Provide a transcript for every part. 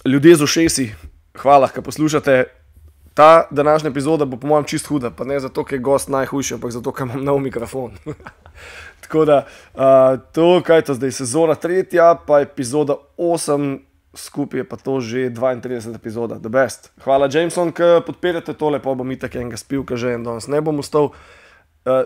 Ljudje z ušesi, hvala, da poslušate. Ta današnja epizoda bo po mojem čist huda, pa ne zato, ker je gost najhujši, ampak zato, ker imam nov mikrofon. Tako da, to, kaj je to zdaj, sezona 3, pa epizoda 8, skupaj je pa to že 32 epizoda, the best. Hvala, Jameson, ki podpirate tole, pa bom itak enega spil, ker že en danes ne bom ustal.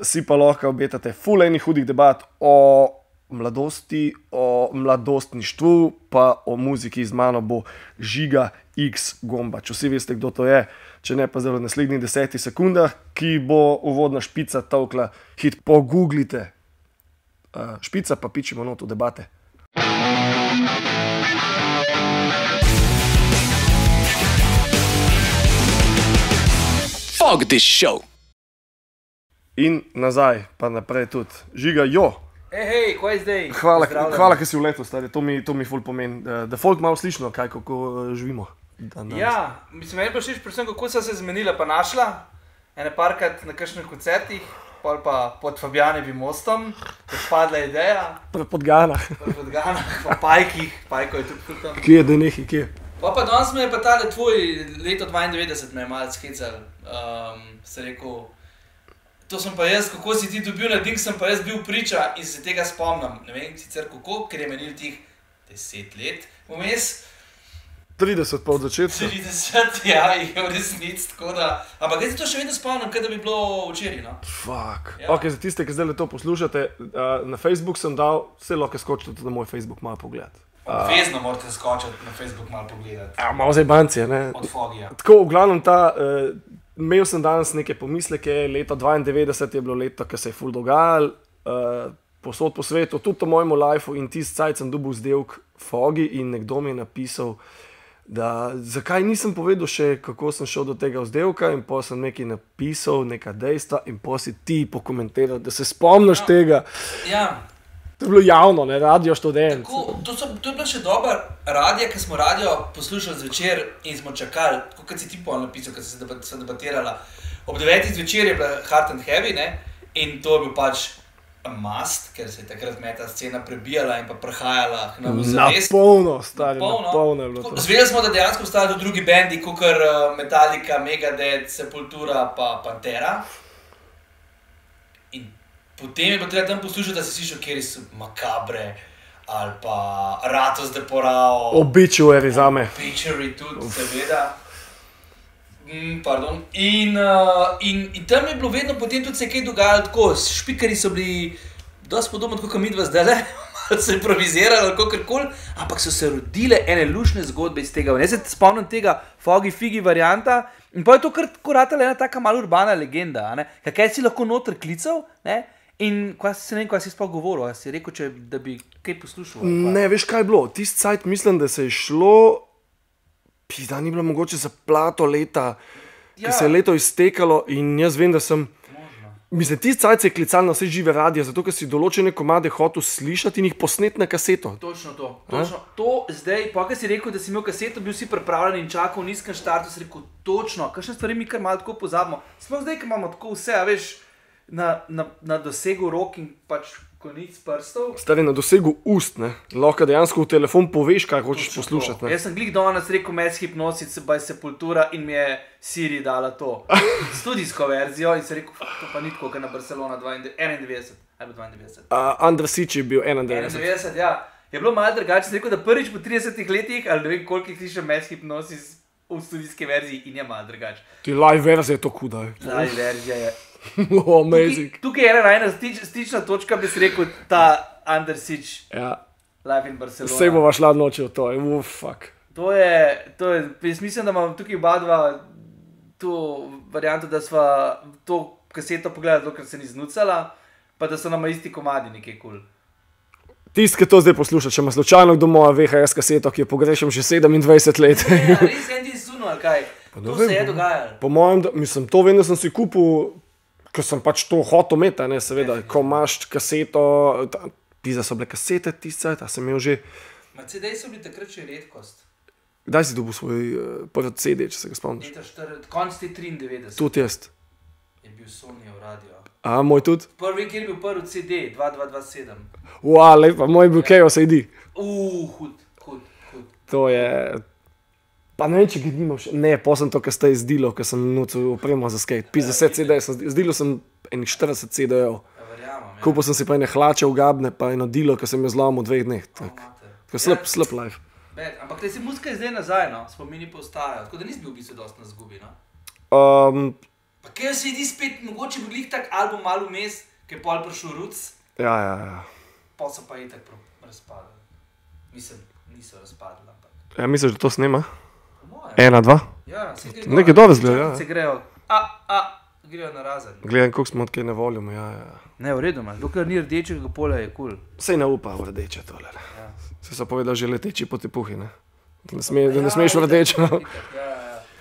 Si pa lahko obetate ful enih hudih debat o mladosti, o mladostništvu, pa o muziki. Z mano bo Žiga X Gombač. Vsi veste, kdo to je, če ne pa zelo v naslednjih 10 sekundah, ki bo uvodna špica tolkla hit. Pogooglite špica, pa pičimo not v debate. Fuck this show. In nazaj, pa naprej tudi. Žiga, jo. Hej, kaj je zdaj? Hvala, ker si v letu, stari. To mi ful pomeni. Da folk malo slišno, kako živimo. Ja, mislim, meni pa všeč predvsem, kako so se zmenila pa našla. Ene parkrat na kakšnih koncertih, pol pa pod Fabjanevim mostom, je spadla ideja. Pod Ganah. Pod Ganah, pa Pajkih, Pajko je tudi tam. Kje je denehi, kje? Pa danes me je pa tale tvoj leto 92 me je malo skecal. Se rekel, to sem pa jaz, kako si ti dobil na ding, sem pa jaz bil priča in se tega spomnim. Ne vem sicer kako, ker je menil tih 10 let vmes. 30 pa od začetka. 30, ja, je v resnici, tako da. Ampak jaz se to še vedno spomnim, kaj da bi bilo včeraj, no. Fuck. Ja. Ok, za tiste, ki zdaj to poslušate, na Facebook sem dal, vse lahko skočite tudi na moj Facebook malo pogled. Obvezno morate skočiti na Facebook malo pogledati. Malo zajbancije, ne? Od Fogija. Tako, v glavnem imel sem danes neke pomisleke, leto 92 je bilo leto, ki se je ful dogajalo, posod po svetu, tudi v mojemu lifeu, in tisti cajt sem dobil zdevk Fogi in nekdo mi je napisal, da zakaj nisem povedal še, kako sem šel do tega vzdevka, in pa sem nekaj napisal, neka dejstva, in pa si ti pokomentiral, da se spomniš tega. Ja. To je bilo javno, ne, Radio Študent. Tako, to je bila še dobra radija, ker smo radio poslušali zvečer in smo čakali, tako kot si ti pol napisal, ko se debatirala. Ob 9 zvečer je bila Hard and Heavy, ne, in to je bil pač must, ker se je takrat meta scena prebijala in pa prehajala na zavest. Na polno, stari, na polno je bilo to. Zvedeli smo, da dejansko obstajajo tudi drugi bendi, kakor Metallica, Megadeth, Sepultura pa Pantera. In potem je bilo treba tam poslušati, da si slišal, kjer so Macabre ali pa Ratos de Porao. Obituary zame. Obituary tudi, seveda. Pardon. In tam je bilo vedno potem tudi se kaj dogajalo tako. Špikari so bili dosti podobno, tako kot midva zdajle. Malo so improvizirali ali kakorkoli, ampak so se rodile ene lušne zgodbe iz tega. Jaz se spomnim tega Fogi Figi varianta in pa je to kar ratala ena taka malo urbana legenda, ne? Kaj si lahko noter klical, ne? In ne vem, kaj si sploh govoril, a si rekel, da bi kaj poslušal? Ne, veš kaj je bilo, tisti cajt mislim, da se je šlo, da ni bilo mogoče za plato leta, ker se je leto iztekalo in jaz vem, da sem, mislim, tisti cajt se je klical na vse žive radije, zato ker si določene komade hotel slišati in jih posnet na kaseto. Točno to, točno. To zdaj, pa si rekel, da si imel kaseto, bil si pripravljen in čakal v nizkem štartu, si rekel, točno, kakšne stvari mi kar malo tako pozabimo. Smo zdaj, ki imamo tako vse, a veš, na dosegu rok in pač konic prstov. Stari, na dosegu ust, ne? Lahko dejansko v telefon poveš, kaj hočeš poslušati, ne? Jaz sem glih danes rekel Mass Hypnosis by Sepultura in mi je Siri dala to studijsko verzijo in sem rekel, to pa ni tako, kot na Barcelona 91, ali 92. Under Siege je bil 91. 91, ja. Je bilo malo drugače, sem rekel, da prvič po 30 letih, ali ne vem koliko jih slišam Mass Hypnosis v studijski verziji in je malo drugače. Ti live verzija je to kuda. Live verzija je. Amazing. Tukaj je ena stična točka, bi si rekel, ta Under Siege. Ja. Live in Barcelona. Vse bova šla noče v to, fuck. To je, jaz mislim, da imam tukaj oba dva to varianto, da sva to kaseto pogledala, dokler se ni znucala, pa da so nama isti komadi nekaj kul. Tist, ki to zdaj posluša, če ima slučajno doma VHS kaseto, ki jo pogrešam že 27 let. Ja, res en ti suno, ali kaj? To se je dogajalo. Po mojem, mislim, to vem, da sem si kupil, ker sem pač to hotel imeti, ne, seveda, ko imaš kaseto, pizza so bile kasete tiste, ta sem imel že. Ma CD so bili takrat še redkost. Kdaj si dobil svoj prvi CD, če se ga spomniš? Konc te 93. Tudi jaz. Je bil Sonyjev radio. A, moj tudi? Prvi, kjer je bil prvi CD, 2227. Lepa, moj bil Chaos AD. Hud. To je... Pa ne vem, če ga nimam še. Ne, pa sem to, kar ste izdilo, ker sem nucil opremo za skate. 50 CD-jev, izdilo sem enih 40 CD-jev. Kupil sem si pa ene hlače ugabne, pa eno dilo, ki sem jo zlomil v 2 dneh. Tako slab life. Ampak te si muzika zdaj nazaj, no? Spomini pa ostajajo. Tako da nisi bil v bistvu dosti na zgubi, no? Pa kaj se vidi spet, mogoče bi glih tak album malo vmes, ki je pol prišel Roots. Ja. Pa so pa itak razpadli. Mislim, niso razpadli, ampak. Ja, misliš, da to snema? 1, 2? Ja, se grejo. Nekaj dobro zgleda, ja. Se grejo, grejo na razen. Gledam, koliko smo odkaj na voljumu, ja. Ne, v redu, dokler ni rdečega polja, je kul. Sej ne upa v rdeče tole. Ja. Se so povedal že leteči po tepuhi, ne? Da ne smeš v rdečo.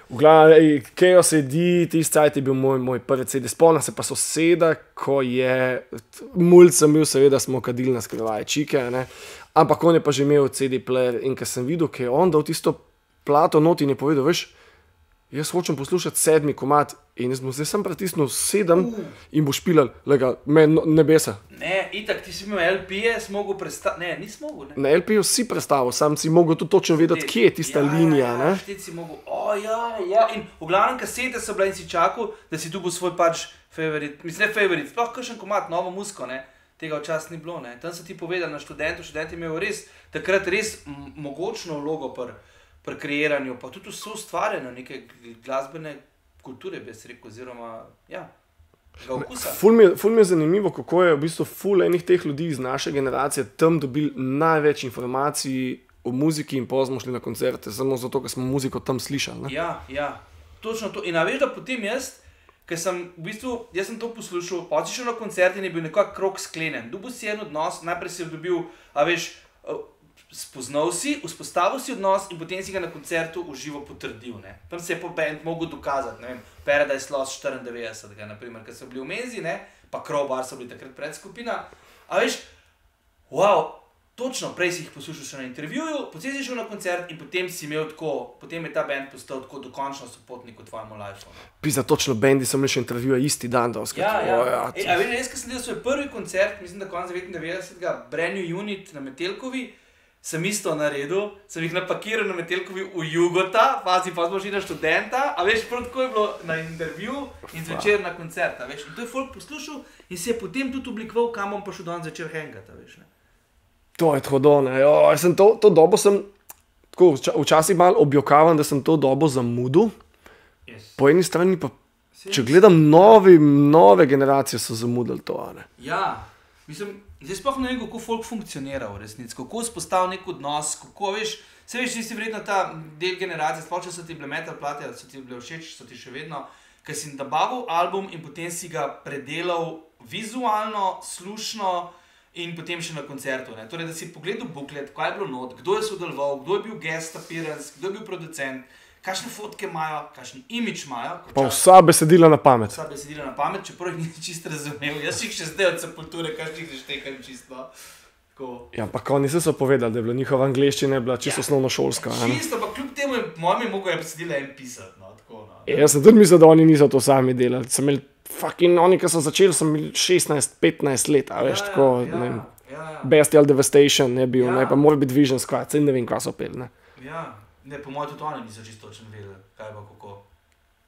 V glavnem, Chaos AD, tisti cajt je bil moj prvi CD. Spomnim se pa soseda, ko je, mulj sem bil, seveda smo kadili na skrivaje čike, ne? Ampak on je pa že imel CD player in ko sem videl, ki je on dal tisto plato not in je povedal, veš, jaz hočem poslušati 7. komad in jaz bom zdaj sem pritisnil 7 in bo špilal, lega, nebesa. Ne, itak, ti si imel LP-je, si mogel predstaviti, ne, nisi mogel, ne. Na LP-ju si predstavil, sam si mogel tudi točno vedeti, kje je tista linija, ne. Ja, šteti si mogel, ja, in v glavnem kasete so bila in si čakal, da si tu bo svoj pač favorit, mislim ne favorit, sploh kakšen komad, novo muziko, ne. Tega včasih ni bilo, ne. Tam so ti povedali na študent je imel res, takrat res mogočno vlogo pri kreiranju, pa tudi vse ustvarjeno neke glasbene kulture, bi se rekel, oziroma, ja, ga okusa. Ful mi je zanimivo, kako je v bistvu ful enih teh ljudi iz naše generacije tam dobili največ informacij o muziki in potem smo šli na koncerte, samo zato, ker smo muziko tam slišali, ne? Ja, točno to. In a veš, da potem jaz, ker sem v bistvu, jaz sem to poslušal, potem si šel na koncert in je bil nekako krog sklenen. Dobil si en odnos, najprej si dobil, a veš, spoznal si, vzpostavil si odnos in potem si ga na koncertu v živo potrdil, ne. Tam se je po band mogel dokazati, ne vem, Paradise Lost 94, naprimer, ker so bili v Menzi, ne, pa Crowbar so bili takrat predskupina. A veš, wow, točno, prej si jih poslušal še na intervjuju, potem si šel na koncert in potem si imel tako, potem je ta band postal tako dokončno sopotnik v tvojemu lifeu. Pisa, točno, bendi so imeli še intervjuje isti dan, da Ja. A veš, jaz, ko sem delal svoj prvi koncert, mislim, da konec 99. Brand New Unit na Metelkovi, sem isto naredil, sem jih napakiral na Metelkovi v Jugota, pa smo šli na študenta, a veš, prav tako je bilo na intervju in zvečer na koncert, a veš, in to je folk poslušal in se je potem tudi oblikoval, kam bom pa šel danes zvečer hangati, a veš, ne. To je tako do, ne, jaz sem to dobo sem, tako, včasih malo objokavam, da sem to dobo zamudil, po eni strani pa, če gledam nove generacije so zamudili to, a ne. Ja, mislim, zdaj sploh ne vem, kako folk funkcionira v resnici, kako spostavi nek odnos, kako, veš, se veš, si verjetno ta del generacije, sploh če so ti bile metal plate, so ti bile všeč, so ti še vedno, ker si nabavil album in potem si ga predelal vizualno, slušno in potem še na koncertu, ne. Torej, da si pogledal booklet, kaj je bilo not, kdo je sodeloval, kdo je bil guest appearance, kdo je bil producent, kakšne fotke imajo, kakšen imidž imajo. Pa vsa besedila na pamet. Vsa besedila na pamet, čeprav jih nisi čisto razumel. Jaz jih še zdaj od Sepulture, kakšnih ne štekam čisto. Ja, pa oni so povedali, da je bila njihova angleščina čisto osnovnošolska. Čisto, pa kljub temu mojimi mogo je besedila en pisati, no, tako, no. Jaz sem tudi mislil, da oni niso to sami delali. Sem imel fucking, oni, ki so začeli, sem imel 16-15 let, a veš, tako, ne vem. Bestial Devastation je bil, ne, pa Morbid Vision Squad, ne vem, kva so peli, ne. Ja. Ne, po mojem tudi oni niso čisto točno vedeli, kaj pa kako.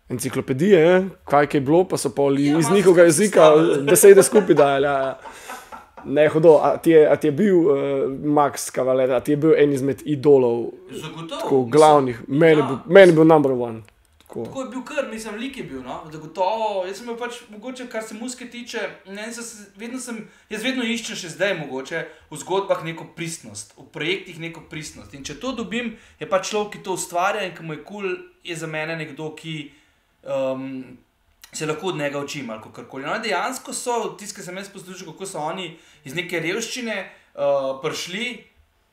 Enciklopedije, kaj je bilo, pa so poli iz njihovega jezika besede skupaj dajali. Ne, hudo, a ti je bil Max Cavalera, a ti je bil en izmed idolov? Zagotovo. Tako glavnih, meni bil number one. Tako je bil kar, mislim, lik je bil, no, zagotovo. Jaz sem imel pač, mogoče, kar se muzike tiče, jaz vedno iščem še zdaj mogoče v zgodbah neko pristnost, v projektih neko pristnost. In če to dobim, je pač človek, ki to ustvarja in ki mu je kul, je za mene nekdo, ki se lahko od njega učim ali kakorkoli. No, dejansko so, tisti, ki sem jaz poslušal, kako so oni iz neke revščine prišli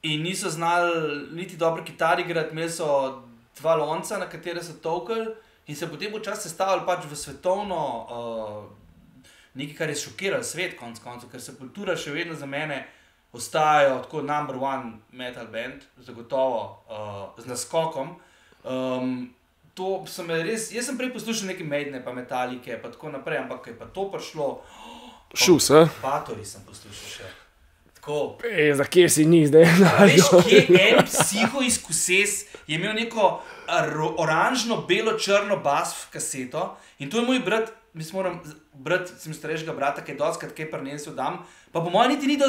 in niso znali niti dobro kitari igrati, imeli so 2 lonca, na katere so tolkali in se potem počasi sestavili pač v svetovno nekaj, kar je šokiralo svet konec koncev, ker Sepultura še vedno za mene ostajajo tako number one metal band, zagotovo z naskokom. To sem res, jaz sem prej poslušal neke Maidene pa Metalike pa tako naprej, ampak je pa to prišlo. Šus, Bathory sem poslušal še. Tako. Za kje si ni zdaj? Veš, kje en psiho iz Kuses je imel neko oranžno-belo-črno bas kaseto in to je moj brat, brat sem starejšega brata, ki je doskrat kaj prinesel dam, pa po mojem niti ni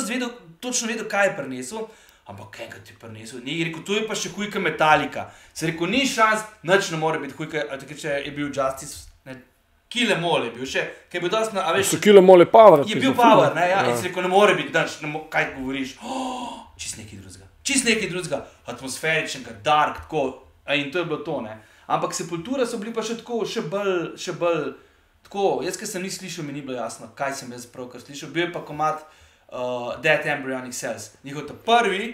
točno vedel, kaj je prinesel, ampak enkrat je prinesel. Ne, je rekel, to je pa še hujka Metallica. Se je rekel, ni šans, nič ne more biti hujka, če je bil Justice, ne, Kill Em All je bil še, kaj je bil dost, a veš... So Kill Em All je Power. Je bil Power, ne, ja, in se je rekel, ne more biti, nič, kaj govoriš. Čist nekaj drugega, atmosferičnega, dark, tako, in to je bilo to, ne. Ampak Sepultura so bili pa še tako, še bolj, tako, jaz, ki sem ni slišal, mi ni bilo jasno, kaj sem jaz pravkar slišal, bil je pa komad Dead Embryonic Cells, njihov ta prvi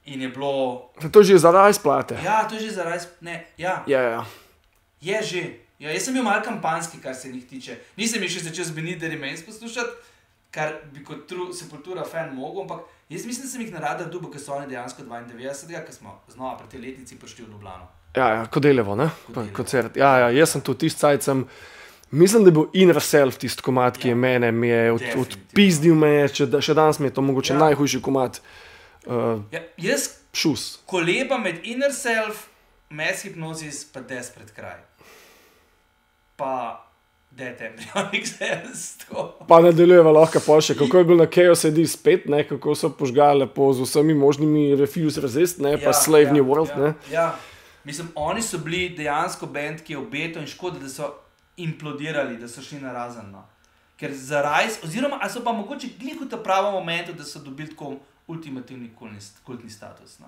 in je bilo... To je že za Rise plate. Ja, to je že za Rise, ne, ja. Ja. Je že, ja, jaz sem bil malo kampanski, kar se njih tiče, nisem jih še začel z Beneath the Remains poslušati, kar bi kot Sepultura fan mogel, ampak jaz mislim, da sem jih na radar dobil, ker so oni dejansko 92, ker smo znova pri tej letnici prišli v Ljubljano. Ja, Kodelevo, ne? Koncert. Ja, jaz sem tu tist cajt, mislim, da je bil Inner Self tist komad, ki je mene, mi je odpizdil me, še danes mi je to mogoče najhujši komad. Jaz Šus. koleba med Inner Self, Mass Hypnosis pa Desperate Cry. Pa Dead Embryonic Cells. Pa nadaljujeva lahko pol še, kako je bil na Chaos AD spet, ne, kako so požgali lepo z vsemi možnimi Refuse Resist, ne, pa Slave New World, ne. Ja, mislim, oni so bili dejansko band, ki je obeto in škoda, da so implodirali, da so šli na razen, no. Ker za Rise, oziroma, a so pa mogoče glih v ta pravem momentu, da so dobili tako ultimativni kultni status, no.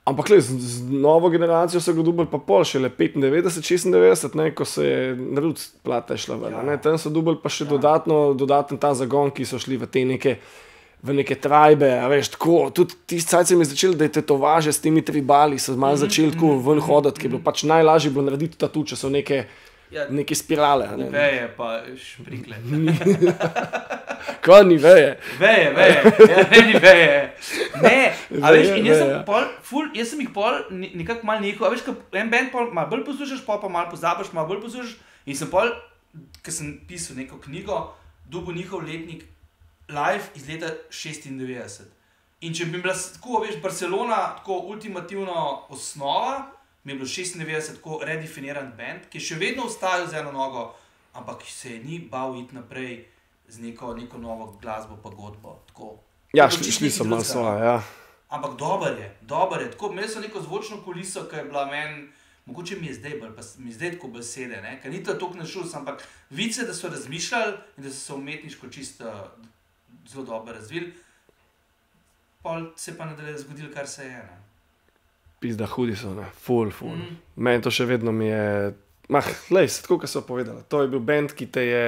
Ampak z novo generacijo so ga dobili pa pol, šele 95, 96, ne, ko se je Roots plata šla ven, ne, tam so dobili pa še dodaten ta zagon, ki so šli v te neke tribe, a veš, tako, tudi tisti cajt se mi je začel, da je tetovaže s temi tribali, so malo začeli tako ven hoditi, ki je bilo pač najlažje bilo narediti tatu, če so neke spirale. Veje pa šprikle. Kaj ni veje? Veje, ni veje. Ne, a veš, in jaz sem jih pol nekako malo nehal, a veš, en band pol malo bolj poslušaš, pa malo pozabiš, malo bolj poslušaš, in sem pol, ko sem pisal neko knjigo, dobil njihov letnik live iz leta 96. In če bi bila tako, veš, Barcelona, tako ultimativno osnova, mi je bilo 96 tako redefiniran band, ki je še vedno ostajal z eno nogo, ampak se je ni bal iti naprej z neko novo glasbo pa godbo. Tako. Ja, šli so malo svoje, ja. Ampak dober je. Tako, imeli so neko zvočno kuliso, ki je bila meni, mogoče mi je zdaj tako besede, ne, ker ni to toliko našul, ampak vice, da so razmišljali in da so se umetniško čisto zelo dobro razvili, pol se pa nadalje zgodilo, kar se je, ne. Pizda, hudi so, ne, ful. Meni to še vedno mi je, lej, tako, kot so povedali, to je bil band, ki te je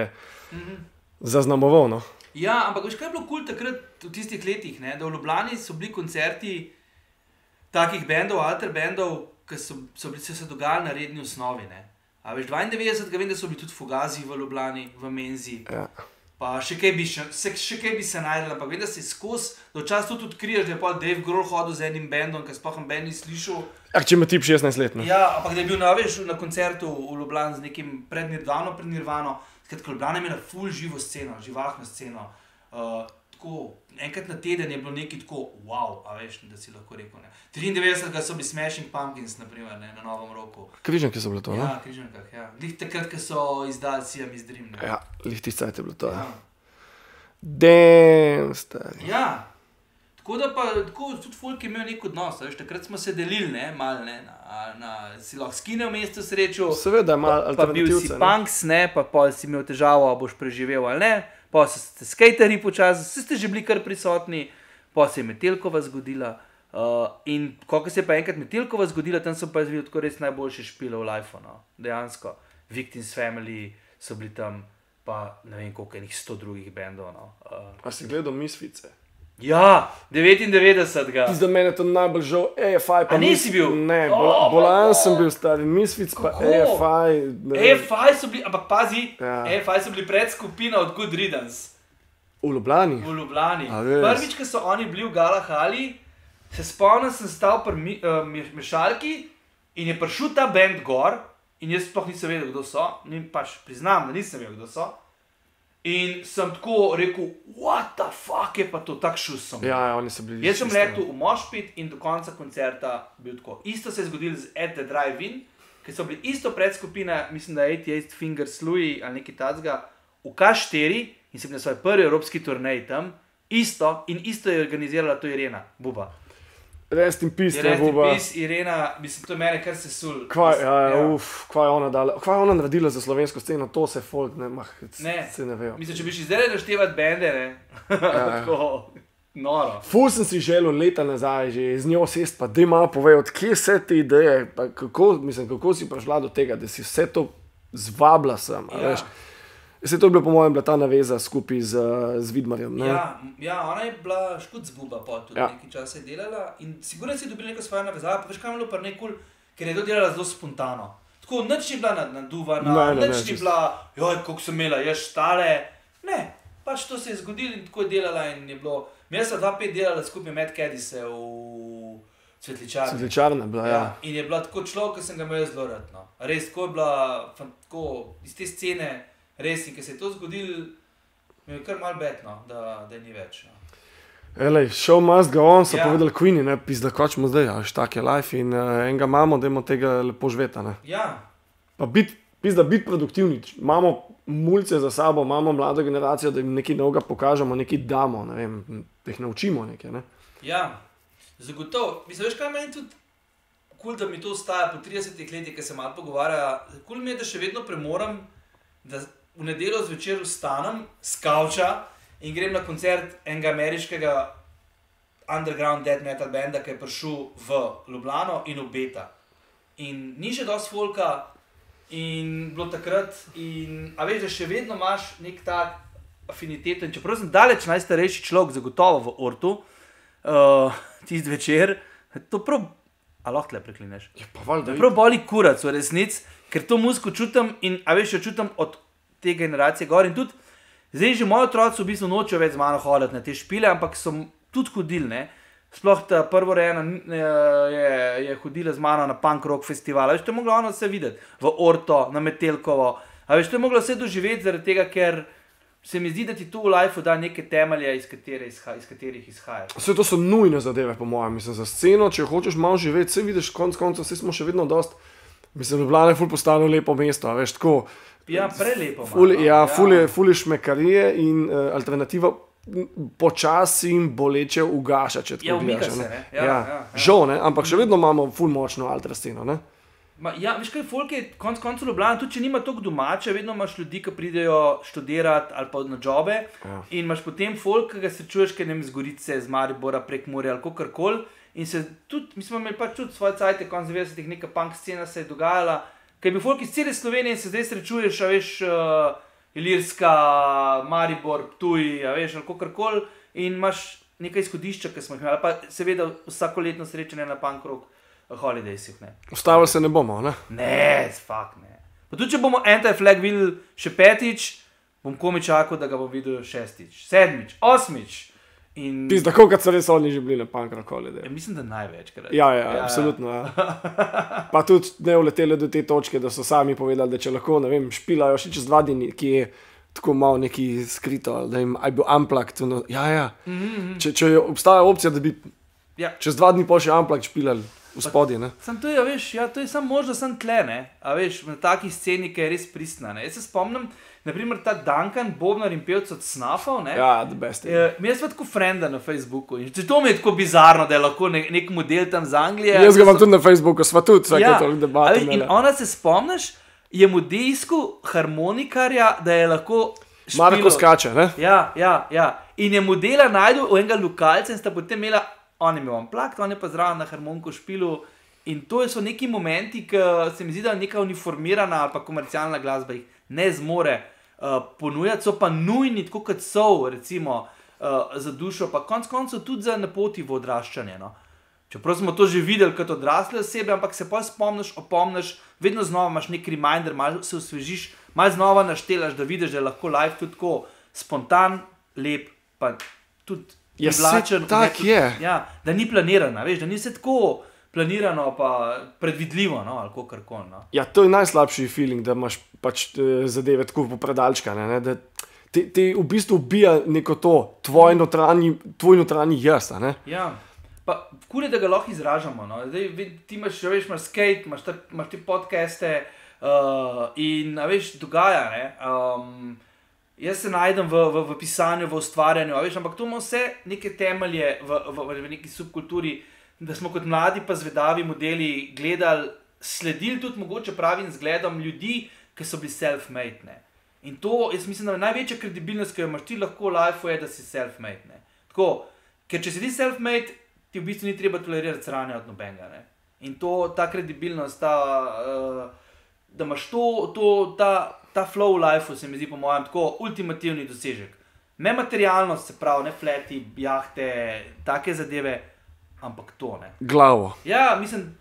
zaznamoval, no. Ja, ampak veš, kaj je bilo kul takrat v tistih letih, ne, da v Ljubljani so bili koncerti takih bendov, alter bendov, ki so se dogajali na redni osnovi, ne. A veš, 92, vem, da so bili tudi Fugazi v Ljubljani, v Menzi. Ja. Pa še kaj bi se najdel, ampak vem, da si skozi, da včasih tudi odkriješ, da je pa Dave Grohl hodil z enim bandom, ker sploh band ni slišal. Če ima tip 16 let, ne? Ja, ampak da je bil na koncertu v Ljubljani z nekim pred Nirvano. Skratka, Ljubljana je imela ful živo sceno, živahno sceno. Tako, enkrat na teden je bilo nekaj tako, wow, a veš, da si lahko rekel, ne. 93 so bili Smashing Pumpkins, naprimer, ne, na Novem roku. Križanke so bile to, ne? Ja, Križankah, ja. Lih takrat, ko so izdali Siamese Dream, ne. Ja, lih tist cajt je bilo to, ja. Damn, stari. Ja, tako da pa, tako tudi folk je imel nek odnos, veš, takrat smo se delili, ne, malo, ne, si lahko skine v mestu srečo. Seveda, malo alternativce, pa bil si punks, ne, pa pol si imel težavo, boš preživel ali ne, pa so ste skaterji počasi, ste že bili kar prisotni, pa se je Metelkova zgodila, in ko se je pa enkrat Metelkova zgodila, tam so pa izvideli tako res najboljše špile v lifeu, no, dejansko. Victims Family so bili tam, pa ne vem koliko enih 100 drugih bendov, no. A si gledal Misfice? Ja, 99-ga. Za mene to najbolj žal, AFI pa... A nisi bil? Ne, bolan sem bil stari, Misfic pa AFI... AFI so bili, ampak pazi, AFI so bili predskupina od Good Riddance. V Ljubljani? V Ljubljani. Prvič, ko so oni bili v Galahali, se spomnim, sem stal pri mešalki in je prišel ta band gor in jaz sploh nisem vedel, kdo so, pač priznam, da nisem vedel, kdo so. In sem tako rekel, what the fuck je pa to, tak šus. Ja, oni so bili. Jaz sem letel v Moshpit in do konca koncerta bil tako. Isto se je zgodilo z At the Drive-In, ker so bili isto predskupina, mislim, da je 88 Fingers Louis ali nekaj tacga, v K4 in sem na svoj prvi evropski turnej tam, isto je organizirala to Irena Buba. Rest in peace, Rest in peace, Irena, mislim, to je mene kar se sul. Kvaj je ona dala, kvaj je ona naredila za slovensko sceno, to se folk se ne vejo. Mislim, če bi še zdaj naštevati bende, ne, tako noro. Ful sem si želel leta nazaj že z njo sest, pa da ima povej, od kje vse te ideje, pa kako si prišla do tega, da si vse to zvabila sem, veš. Se to je bilo po mojem bila ta naveza skupaj z Vidmarjem, ne? Ja, ona je bila škut zbuba pa tudi nekaj časa je delala in sigurno si dobila neko svojo navezavo, pa veš kaj je bilo pa nekul, ker je to delala zelo spontano. Tako, nič ni bila naduvana, nič ni bila, joj, koliko sem imela, ješ stale, ne, pač to se je zgodilo in tako je delala in je bilo, mi smo 2-5 delala skupaj Mad Caddies v Cvetličarni. Cvetličarna bila, ja. In je bila tako človek, ki sem ga imel zelo rad, no. Res, tako je bila, tako, iz te scene, res, in ker se je to zgodilo, mi je kar malo betno, da ni več. No. Elej, show must go on, so povedali Queeni, ne, pizda, kočemo zdaj, až tak je life in enega imamo, dajmo tega lepo živeti, ne. Ja. Pa biti produktivni, imamo mulce za sabo, imamo mlado generacijo, da jim nekaj novega pokažemo, nekaj damo, ne vem, da jih naučimo nekaj, ne. Ja, zagotovo. Mislim, veš kaj meni tudi kul, da mi to ostaja po 30 letih, ki se malo pogovarja, kul mi je, da še vedno premoram, da v nedeljo zvečer vstanem s kavča in grem na koncert enega ameriškega underground death metal benda, ki je prišel v Ljubljano in obeta. In ni še dosti folka in bilo takrat in, a veš, da še vedno imaš nek tak afiniteto in čeprav sem daleč najstarejši človek zagotovo v Ortu, tist večer, to prav, a lahko tle preklineš? Ja, pa valjda. Prav boli kurac v resnici, ker to muziko čutim in, a veš, jo čutim od te generacije gor in tudi, zdaj že moji otroci v bistvu nočejo več z mano hoditi na te špile, ampak so tudi hodili, ne. Sploh ta prvorejena je hodila z mano na punk rock festival, a veš, to je mogla ona vse videti, v Orto, na Metelkovo, a veš, to je mogla vse doživeti zaradi tega, ker se mi zdi, da ti to v lifeu da neke temelje, iz katerih izhajaš. Vse to so nujne zadeve, po mojem, mislim, za sceno, če hočeš malo živeti, vse vidiš, konc koncev, vse smo še vedno dost, mislim, Ljubljana je ful postalo lepo mesto, a veš, tako. Ja, prelepo. Ful je šmekarije in alternativa počasi in boleče ugaša, če tako gledaš. Žal, ne, ampak še vedno imamo ful močno alter sceno, ne. Ja, veš kaj, folk je konc Ljubljana, tudi če nima toliko domače, vedno imaš ljudi, ki pridejo študirati ali pa na jobe in imaš potem folk, ki ga srečuješ, ki ne z Gorice, z Maribora, prek Murja ali kakorkoli in se tudi, mi smo imeli pač tudi svoje cajte, konc 90-ih, neka punk scena se je dogajala, kaj bi folk iz cele Slovenije in se zdaj srečuješ, a veš, Ilirska, Maribor, Ptuj, a veš, ali kakorkoli in imaš nekaj izhodišča, ki smo jih imeli, pa seveda vsakoletno srečanje na punk rock holidaysih, ne. Ustavili se ne bomo, ne? Ne, fakt ne. Pa tudi, če bomo Anti-Flag videli še 5-tič, bom komaj čakal, da ga bom videl 6-tič, 7-tič, 8-tič. Pizda, kolikrat so res oni že bili na punk rock holiday? Mislim, da največkrat. Ja, absolutno, ja. Pa tudi ne uleteli do te točke, da so sami povedali, da če lahko, ne vem, špilajo še čez 2 dni, ki je tako malo neki skrito, da jim je bil unplugged. Če obstaja opcija, da bi čez 2 dni pol še unplugged špilali v spodje, ne. Sam to je, veš, to je samo možno sam tle, ne. A veš, na taki sceni, ki je res pristna, ne. Jaz se spomnim, naprimer ta Duncan, bobnar in pevc od Snufov, ne. Ja, the best. Mi jaz sva tako frenda na Facebooku in to mi je tako bizarno, da je lahko nek model tam z Anglije. Jaz ga imam tudi na Facebooku, sva tudi vsake toliko debate imela. In ona se spomniš, je mu disku harmonikarja, da je lahko špilo. Marko skače, ne? Ja. In je modela najdel v enega lokalca in sta potem imela, on je imel unplugged, on je pa zraven na harmoniko špilu in to so neki momenti, ki se mi zdi, da neka uniformirana ali pa komercialna glasba jih ne zmore ponujati, so pa nujni, tako kot so, recimo, za dušo, pa konc koncev tudi za napoti v odraščanje, no. Čeprav smo to že videli kot odrasle osebe, ampak se pa spomniš, opomniš, vedno znova imaš nek reminder, malo se osvežiš, malo znova naštelaš, da vidiš, da je lahko live tudi tako spontan, lep, pa tudi privlačen. Tak je. Ja, da ni planirana, veš, da ni vse tako planirano pa predvidljivo, no, ali kakorkoli, no. Ja, to je najslabši feeling, da imaš pač zadeve tako popredalčkane, ne, da Ti v bistvu ubija neko to, tvoj notranji jaz. Ja, pa kul je, da ga lahko izražamo. No? Zdaj, ti imaš skate, imaš te podcaste in veš, dogaja. Ne? Jaz se najdem v pisanju, v ustvarjanju, ampak to ima vse neke temelje v neki subkulturi, da smo kot mladi pa zvedavi modeli gledali, sledili tudi mogoče pravim zgledom ljudi, ki so bili self-made. Ne? In to, jaz mislim, da največja kredibilnost, ki jo imaš ti lahko v lifeu, je, da si self-made. Ne? Tako, ker če si ti self-made, ti v bistvu ni treba tolerirati sranja od nobenega. Ne? In ta kredibilnost, da imaš ta flow v lifeu, se mi zdi po mojem tako ultimativni dosežek. Ne materialnost, se pravi, ne fleti, jahte, take zadeve, ampak to. Ne? Glavo. Ja, mislim,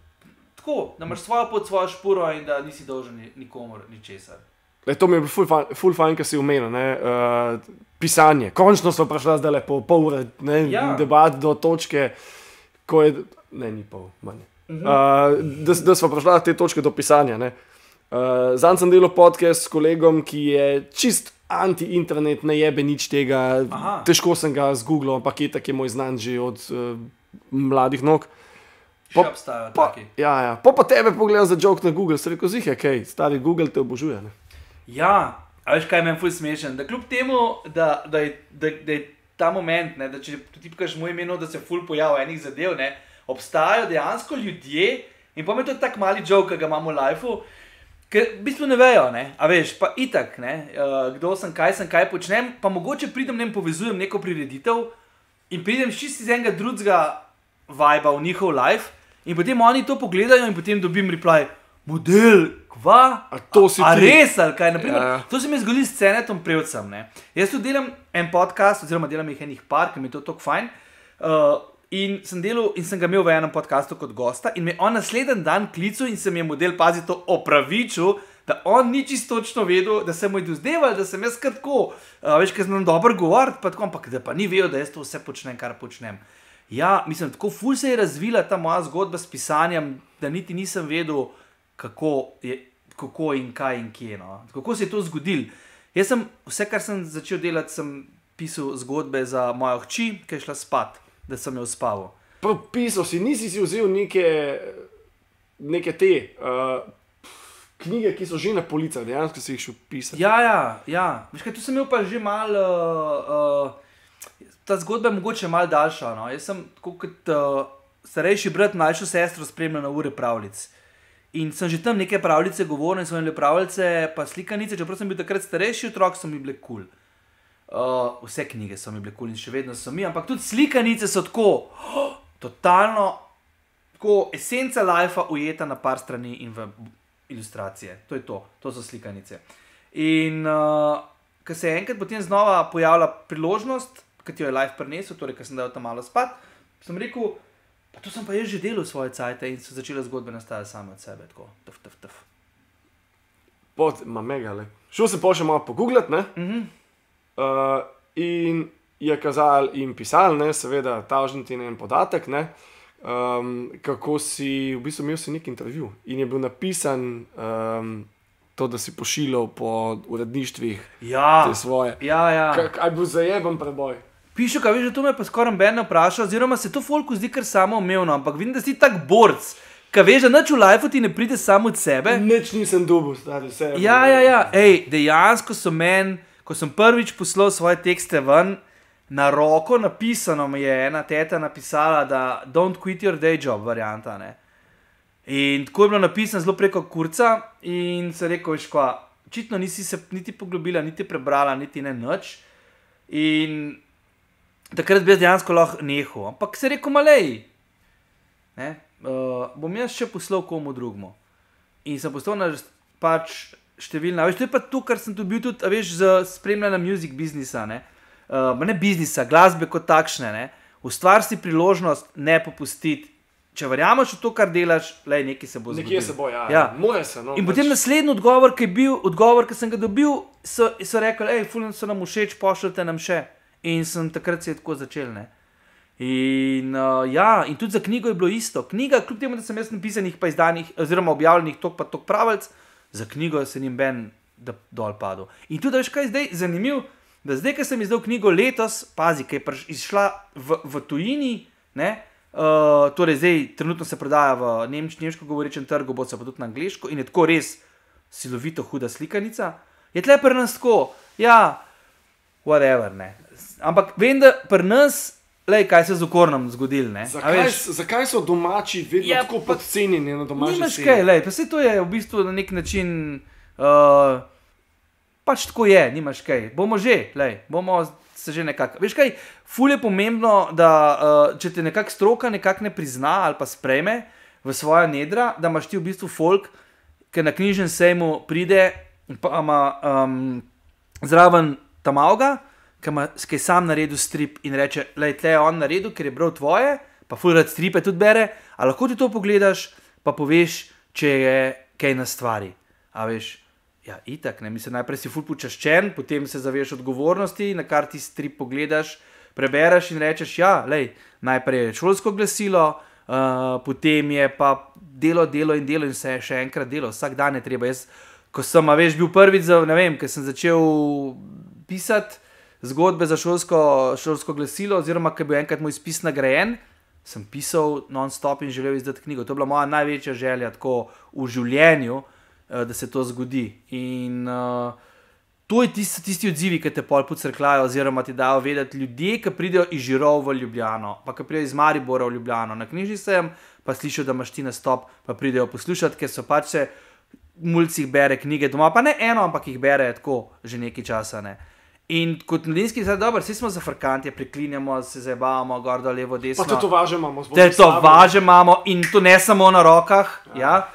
tako, da imaš svojo pot, svojo špuro in da nisi dolžen nikomor ničesar. To mi je bilo ful fajn, kar si omenil, pisanje. Končno smo prišli zdaj po pol ure debat do točke, ko je, ni pol, manj. Da smo prišli na te točke do pisanja. Zanj sem delal podcast s kolegom, ki je čist anti-internet, ne jebe nič tega, težko sem ga zgooglal, ampak je tak je moj znan že od mladih nog. Še obstajajo taki. Ja. Pa tebe pogledal za joke na Google, se rekel, zihe, kaj, stari Google te obožuje. Ja, a veš kaj je meni ful smešen, da kljub temu, da je ta moment, da če tipkaš moj ime, da se ful pojavi enih zadev, obstajajo dejansko ljudje in pa me to tak mali joke, ki ga imamo v lifeu, ker v bistvu ne vejo, a veš, pa itak, kdo sem, kaj počnem, pa mogoče pridem, povezujem neko prireditev in pridem čisto iz enega drugega viba v njihov life in potem oni to pogledajo in potem dobim reply, model, kva? A res, ali kaj? Naprimer, to se mi zgodi s Cenetom Prevcem. Jaz tu delam en podcast, oziroma delam jih enih par, ker mi je to tako fajn. In sem ga imel v enem podcastu kot gosta in me on naslednji dan klical in se mi je model, pazi to, opravičil, da on ni čisto točno vedel, da se mu je dozdeval, da sem jaz kar tako, veš, ker znam dobro govoriti, pa tako, ampak da pa ni vedel, da jaz to vse počnem, kar počnem. Ja, mislim, tako ful se je razvila ta moja zgodba s pisanjem, da niti nisem vedel, kako in kaj in kje. No. Kako se je to zgodilo? Jaz sem, vse, kar sem začel delati, sem pisal zgodbe za mojo hči, ki je šla spat, da sem jo uspaval. Pisal si, nisi si vzel neke te knjige, ki so že na policah, dejansko si jih šel pisati. Ja. Veš kaj, tu sem imel pa že malo, ta zgodba je mogoče malo daljša. No. Jaz sem tako kot starejši brat, mlajšo sestro spremljal na ure pravljic. In sem že tam neke pravljice govoril in so imeli pravljice pa slikanice, čeprav sem bil takrat starejši otrok, so mi bile kul. Vse knjige so mi bile kul in še vedno so mi, ampak tudi slikanice so tako, totalno, tako esenca lifea ujeta na par strani in v ilustracije. To je to so slikanice. In ko se je enkrat potem znova pojavila priložnost, ki ti jo je life prinesel, torej ko sem dal tam malo spat, sem rekel, pa to sem pa jaz že delal svoje cajte in so začele zgodbe nastajati same od sebe, tako, tf. Mega, le. Šel sem pa še malo pogooglati, in je kazal in pisal, seveda, tažen ti en podatek, kako si, v bistvu imel si nek intervju in je bil napisan to, da si pošiljal po uredništvih te svoje. Ja. Kaj bo zajeben preboj? Pišu, kaj veš, da to me pa skoraj Ben vprašal, oziroma se to folku zdi kar samoumevno, ampak vidim, da si tak borc, kaj veš, da nič v lifeu ti ne pride samo od sebe. Nič nisem dobil, stari, vse. Ja. Ej, dejansko so meni, ko sem prvič poslal svoje tekste ven, na roko napisano mi je ena teta napisala, da don't quit your day job varianta, In tako je bilo napisano zelo preko kurca in se rekel, veš kva, očitno nisi se niti poglobila, niti prebrala, niti ne nič. In takrat bi jaz dejansko lahko nehal, ampak se rekel, malej, bom jaz še poslal komu drugmu. In sem poslal na pač številna, veš, to je pa to, kar sem dobil tudi, veš, z spremljanjem music biznisa, ne biznisa, glasbe kot takšne, ustvar si priložnost ne popustiti. Če verjameš v to, kar delaš, nekaj se bo zgodilo. Nekje se bo, ja. More se, no. In potem naslednji odgovor, ki sem ga dobil, so rekli, fulno so nam všeč, pošljite nam še. In sem takrat se je tako začel, In in tudi za knjigo je bilo isto. Knjiga, kljub temu, da sem jaz napisanih pa izdanih, oziroma objavljenih tok pravljic, za knjigo se njim Ben dol padel. In tudi, veš kaj, zdaj zanimiv, da zdaj, ko sem izdal knjigo letos, pazi, ki je izšla v tujini, ne, torej zdaj trenutno se prodaja v nemško govorečem trgu, bo se pa tudi na angleško in je tako res silovito huda slikanica, je tle pri nas tako, ja, whatever, ne. Ampak vem, da pri nas, lej, kaj se z Okornom zgodilo, ne. Zakaj so domači vedno tako podcenjeni na domači sceni? Nimaš kaj, lej, pa saj to je v bistvu na nek način, pač tako je, nimaš kaj. Bomo se že nekako, veš kaj, ful je pomembno, da če te nekako stroka nekako ne prizna ali pa sprejme v svoja nedra, da imaš ti v bistvu folk, ki na knjižnem sejmu pride, pa ima zraven Tamauga, ki je sam naredil strip in reče, lej, tle je on naredil, ker je bral tvoje, pa ful rad stripe tudi bere, a lahko ti to pogledaš, pa poveš, če je kaj na stvari. A veš, ja, itak, ne, mislim, najprej si ful počaščen, potem se zaveš odgovornosti, na kar ti strip pogledaš, prebereš in rečeš, ja, lej, najprej je šolsko glasilo, potem je pa delo in se je še enkrat delo, vsak dan je treba. Jaz, ko sem, a veš, bil prvič, ne vem, ko sem začel pisati zgodbe za šolsko glasilo, oziroma ko je bil enkrat moj spis nagrajen, sem pisal non-stop in želel izdati knjigo. To je bila moja največja želja tako v življenju, da se to zgodi. In to je tisti odzivi, ki te pol pucrklajo, oziroma ti dajo vedeti ljudje, ki pridejo iz Žirov v Ljubljano, pa ki pridejo iz Maribora v Ljubljano na knjižni sejem, pa slišijo, da imaš ti nastop, pa pridejo poslušati, ker so pač se mulcih bere knjige doma, pa ne eno, ampak jih bere tako že nekaj časa, ne. In kot mladinski zdaj, dobro, vsi smo zafrkanti, priklinjamo, se zabavamo, gor dol, levo, desno. Pa to važe imamo. To važe imamo in to ne samo na rokah, ja.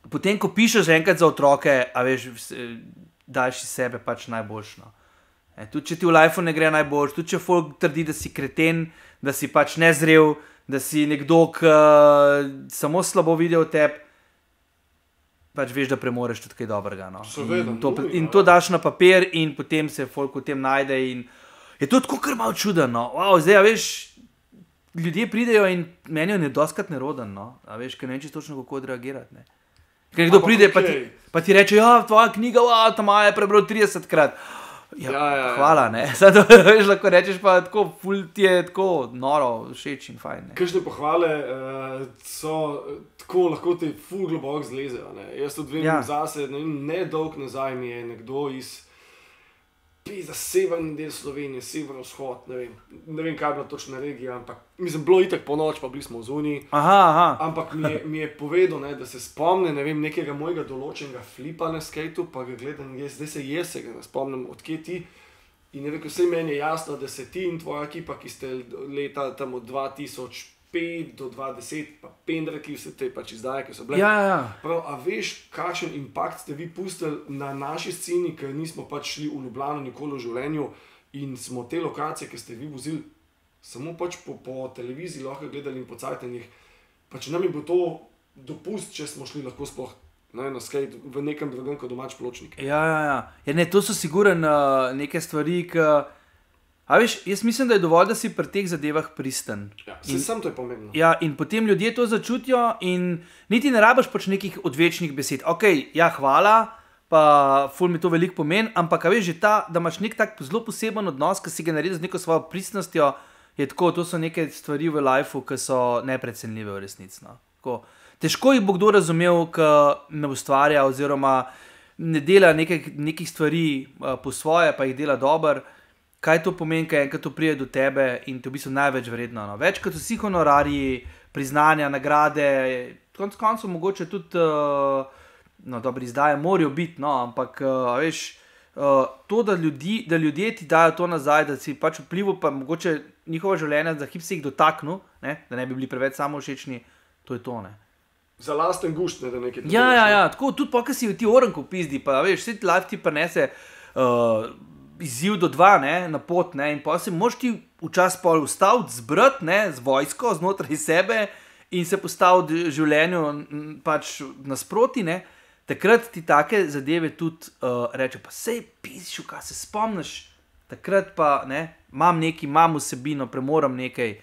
Potem, ko pišeš enkrat za otroke, a veš, daš iz sebe pač najboljšno. Tudi če ti v lifeu ne gre najboljš, tudi če folk trdi, da si kreten, da si pač nezrel, da si nekdo, ki samo slabo vidi v tebi, pač veš, da premoreš tudi kaj dobrega. No. In to daš na papir in potem se folk v tem najde in je to tako kar malo čuden. No. Wow, zdaj, a veš, ljudje pridejo in meni je dostikrat neroden, no. A veš, ker ne vem, če točno kako odreagirati, ne. Ker nekdo pride, pa ti reče, ja, tvoja knjiga, Tama je prebral 30-krat. Ja, hvala, ne. Zdaj, veš, lahko rečeš pa tako, ful ti je tako noro, všeč in fajn, ne. Kakšne pohvale so tako, lahko te ful globoko zlezejo, ne. Jaz tudi vem zase, ne dolg nazaj mi je nekdo iz za severni del Slovenije, severovzhod, ne vem, kaj je bila točna regija, ampak mislim, bilo itak po noč, pa bili smo v zuni. Ampak mi je povedal, ne, da se spomne, ne vem, nekega mojega določenega flipa na skateu, pa ga gledam, zdaj se ga ne spomnim, odkje ti. In je rekel, vse meni je jasno, da se ti in tvoja ekipa, ki ste leta tam od 2005 do 2010, pa pendreki, vse te pač izdaje, ki so bile. Prav, a veš, kakšen impakt ste vi pustili na naši sceni, ker nismo pač šli v Ljubljano nikoli v življenju in smo te lokacije, ki ste vi vozili, samo pač po televiziji lahko gledali in po cajtanjih. Pač nam je bil to dopust, če smo šli lahko sploh na skate v nekem drugem kot domač Pločnik. Ja, ne, to so sigurno neke stvari, ki... A veš, jaz mislim, da je dovolj, da si pri teh zadevah pristen. Ja, sem to je pomembno. Ja, in potem ljudje to začutijo in niti ne rabiš pač nekih odvečnih besed. Okej, ja, hvala, pa ful mi to veliko pomeni, ampak a veš, že ta, da imaš nek tak zelo poseben odnos, ki si ga naredil z neko svojo pristnostjo, je tako, to so neke stvari v lifeu, ki so neprecenljive v resnici, no. Tako, težko jih bo kdo razumel, ki ne ustvarja oziroma ne dela nekih stvari po svoje, pa jih dela dobro. Kaj to pomeni, kaj enkrat to pride do tebe in to v bistvu največ vredno. No. Več kot vsi honorarji, priznanja, nagrade, konec koncev mogoče tudi, dobri izdaje morajo biti, no, ampak, veš, to, da ljudje ti dajo to nazaj, da si pač vplival, pa mogoče njihova življenja, za hip se jih dotaknil, ne, da ne bi bili preveč samovšečni, to je to, ne. Za lasten gušt, ne, da nekaj to Ja, tako, tudi pa, ko si ti orenko pizdi, pa veš, vse life ti prinese izziv do 2, ne, na pot, ne, in pa se moraš ti včasih pol ustaviti, zbrati, ne, z vojsko znotraj sebe in se postaviti življenju pač nasproti, ne, takrat ti take zadeve tudi reče, pa sej pišu, kaj se spomniš, takrat pa, ne, imam vsebino, premoram nekaj,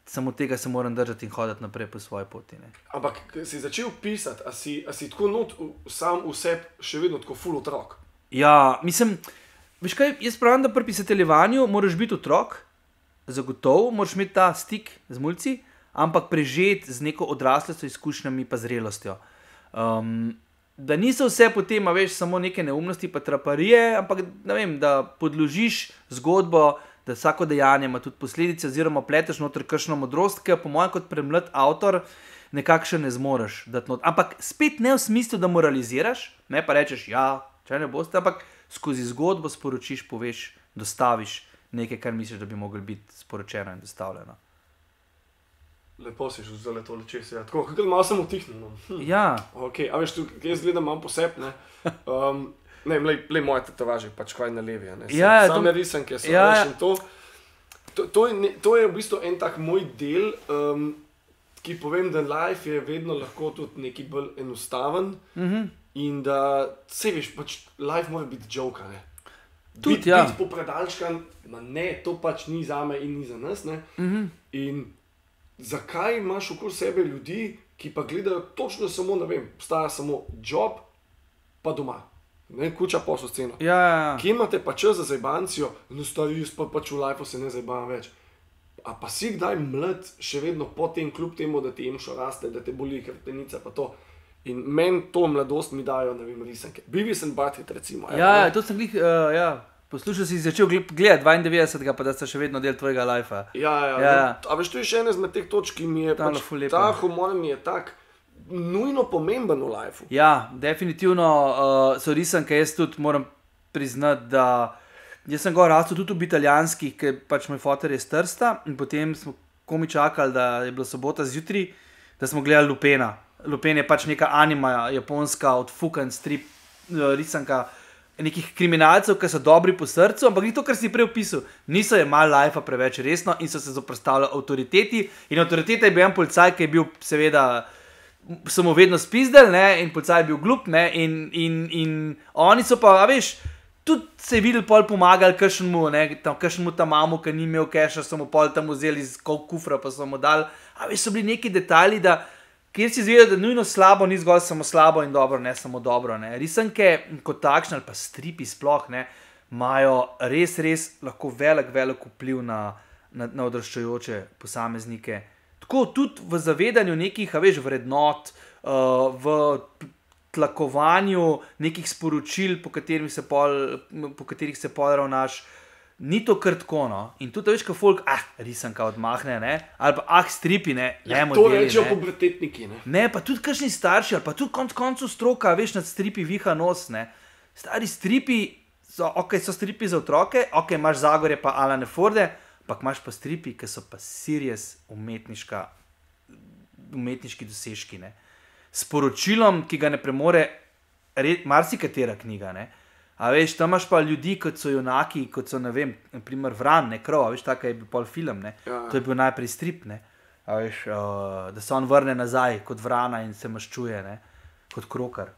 samo tega se moram držati in hoditi naprej po svoji poti, ne. Ampak, si začel pisati, a si tako not sam v sebi še vedno tako ful otrok? Ja, mislim, veš kaj, jaz pravim, da pri pisateljevanju moraš biti otrok, zagotovo, moraš imeti ta stik z mulci, ampak prežeti z neko odraslostjo, izkušnjami pa zrelostjo. Da niso vse potem, veš, samo neke neumnosti pa traparije, ampak ne vem, da podložiš zgodbo, da vsako dejanje ima tudi posledice, oziroma pleteš noter kakšno modrost, ki po mojem kot premlad avtor nekako še ne zmoreš dati not. Ampak spet ne v smislu, da moraliziraš, ne pa rečeš, ja, če ne boste, ampak skozi zgodbo sporočiš, poveš, dostaviš nekaj, kar misliš, da bi moglo biti sporočeno in dostavljeno. Lepo si že zdaj to leče se. Tako, kakor malo sem utihnil. Ja. Ok, a veš, tu, jaz gledam malo poseb, ne. Ne, le moje tetovaže, pač kaj na levi, ne. Ja, same risanke so, veš, in to je v bistvu en tak moj del, ki povem, da life je vedno lahko tudi nekaj bolj enostaven in da, sej veš, pač life mora biti joke, ne. Tudi, ja. Biti popredalčkan, ne, to pač ni zame in ni za nas, ne. In zakaj imaš okoli sebe ljudi, ki pa gledajo točno samo, ne vem, obstaja samo job pa doma. Ne, kuča posel sceno. Ja. Kje imate pa čas za zajbancijo? No, stari, jaz pa pač v lifeu se ne zajbavam več. A pa si kdaj mlad, še vedno po tem, kljub temu, da ti emšo raste, da te boli hrbtenica pa to. In meni to mladost mi dajo, ne vem, risanke. Beavis and Butthead, recimo. Ja, to sem poslušal si začel gledati 92, pa da sta še vedno del tvojega lifea. Ja. No, a veš, to je še ena izmed teh točk, ki mi je pač, ta humor mi je tak nujno pomemben v lifeu. Ja, definitivno so risanke, jaz tudi moram priznati, da jaz sem rastel tudi v italijanskih, ker pač moj foter je s Trsta in potem smo komi čakali, da je bila sobota zjutraj, da smo gledali Lupena. Lupen je pač neka anima, japonska, odfukan strip, risanka nekih kriminalcev, ki so dobri po srcu, ampak ni to, kar si prej opisal. Niso jemali lifea preveč resno in so se zoprstavljali avtoriteti in avtoriteta je bil en policaj, ki je bil seveda so mu vedno spizdali, ne, in policaj je bil glup, ne, in oni so pa, veš, tudi se je videli pol pomagali kakšnemu ta mamu, ki ni imel keša, so mu pol tam vzeli iz kufra, pa so mu dali, a veš, so bili neki detalji, da kjer si izvedel, da nujno slabo ni zgolj samo slabo in dobro, ne samo dobro, ne. Risanke kot takšne, ali pa stripi sploh, ne, imajo res lahko velik vpliv na odraščajoče posameznike. Tako tudi v zavedanju nekih, veš, vrednot, v tlakovanju nekih sporočil, po katerih se pol ravnaš, ni to kar tako, no. In tudi, veš, ko folk, risanka odmahne, ne, ali pa, stripi, ne, to rečejo pubertetniki, ne. Ne, pa tudi kakšni starši, ali pa tudi koncu stroka, veš, nad stripi viha nos, ne. Stari stripi, so stripi za otroke, imaš Zagorje pa Alane Forde, ampak imaš pa stripi, ki so pa serious umetniški dosežki, ne. Sporočilom, ki ga ne premore marsikatera knjiga, ne. A veš, tam imaš pa ljudi, kot so junaki, kot so, ne vem, na primer Vran, ne, Krov, a veš, tako je bil pol film, ne. To je bil najprej strip, ne. A veš, da se on vrne nazaj kot Vrana in se maščuje, ne, kot Krokar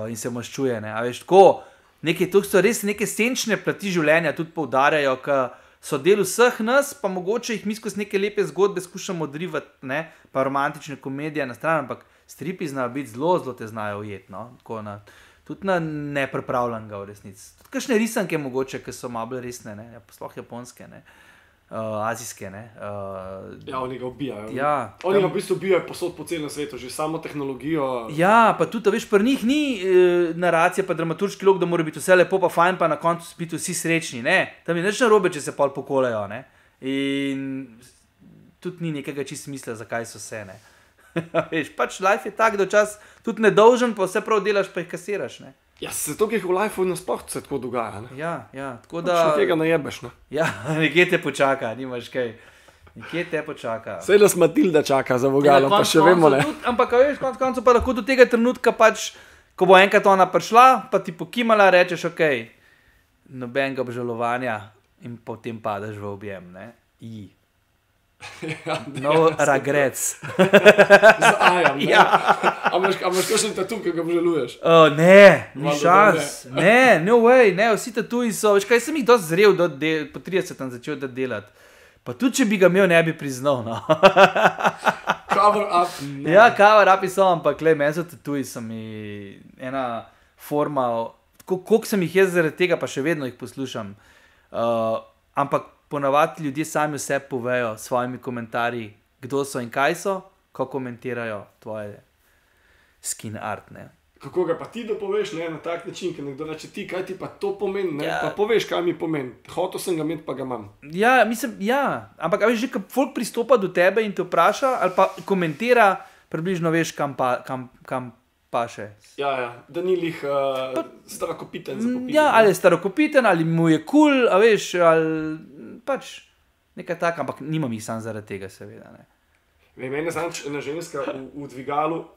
in se maščuje, ne. A veš, tako, to so res neke senčne plati življenja, tudi poudarjajo, ki so del vseh nas, pa mogoče jih mi skozi neke lepe zgodbe skušamo odrivati, ne, pa romantične komedije na stran, ampak stripi znajo biti zelo te znajo ujeti, no, tako tudi na nepripravljenega v resnici. Tudi kakšne risanke mogoče, ki so malo bolj resne, ne, sploh japonske, ne, azijske, ne. Ja, oni ga ubijajo. Ja. Oni ga v bistvu ubijajo posod po celem svetu, že samo tehnologijo. Ja, pa tudi, veš, pri njih ni naracija pa dramaturški lok, da mora biti vse lepo pa fajn, pa na koncu biti vsi srečni, ne. Tam je nič narobe, če se pol pokolejo, ne. In tudi ni nekega čist smisla, zakaj so se, ne. Veš, pač life je tak, da včas tudi nedolžen, pa vse prav delaš, pa jih kasiraš, ne. Ja, zato, ki jih v lifeu nasploh se tako dogaja, ne. Ja, tako da... Pač nekega najebeš, ne. Ja, nekje te počaka, nimaš kaj. Nekje te počaka. Sej nas Matilda čaka za vogalom, pa še vemo, ne. Ampak, veš, koncu pa lahko do tega trenutka pač, ko bo enkrat ona prišla, pa ti pokimala, rečeš, okej, nobenega obžalovanja in potem padeš v objem, ne. No regrets. Z ajem, ne? Ja. A imaš kakšen tatu, ki ga obžaluješ? Ne, ni šans. Ne, no way, ne, vsi tatuji so, veš kaj, sem jih dosti zrel, po 30 začel delati. Pa tudi, če bi ga imel, ne bi priznal, no. Cover up. Ne. Ja, cover upi so, ampak meni so tatuji, so mi ena forma, koliko sem jih jaz zaradi tega, pa še vedno jih poslušam. Ampak ponavadi ljudje sami vse povejo s svojimi komentarji, kdo so in kaj so, ko komentirajo tvoje skin art, ne. Kako ga pa ti dopoveš, ne, na tak način, ker nekdo reče ti, kaj ti pa to pomeni, ne, pa poveš, kaj mi pomeni. Hotel sem ga imeti, pa ga imam. Ja, mislim, ampak veš, že, ko folk pristopa do tebe in te vpraša, ali pa komentira, približno veš, kam paše. Ja, da ni lih starokopiten za popiti. Ja, ali je starokopiten, ali mu je kul, a veš, ali pač nekaj tak, ampak nimam jih sam zaradi tega, seveda, ne. Mene zanč ena ženska v dvigalu,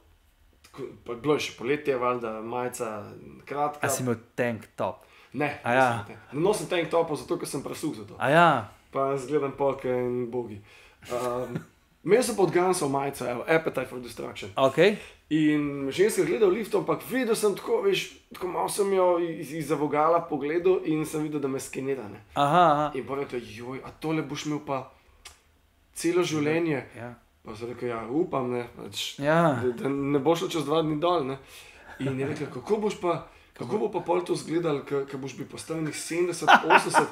pa bilo je še poletje, valjda, majica kratka. A si imel tank top? Ne, ne nosim tank topov, zato ker sem prasuh za to. Pa zgledam polke in bogi. Imel sem pa od Gunsov majico, Appetite for Destruction. In ženska gledal v liftu, ampak videl sem tako, veš, tako malo sem jo iz vogala pogledal in sem videl, da me skenira, ne. In pa rekel, joj, a tole boš imel pa celo življenje. Pa sem rekel, upam, ne, da ne bo šlo čez 2 dni dol, ne. In je rekel, kako bo pa pol to izgledal, ko boš bi postal nek 70, 80.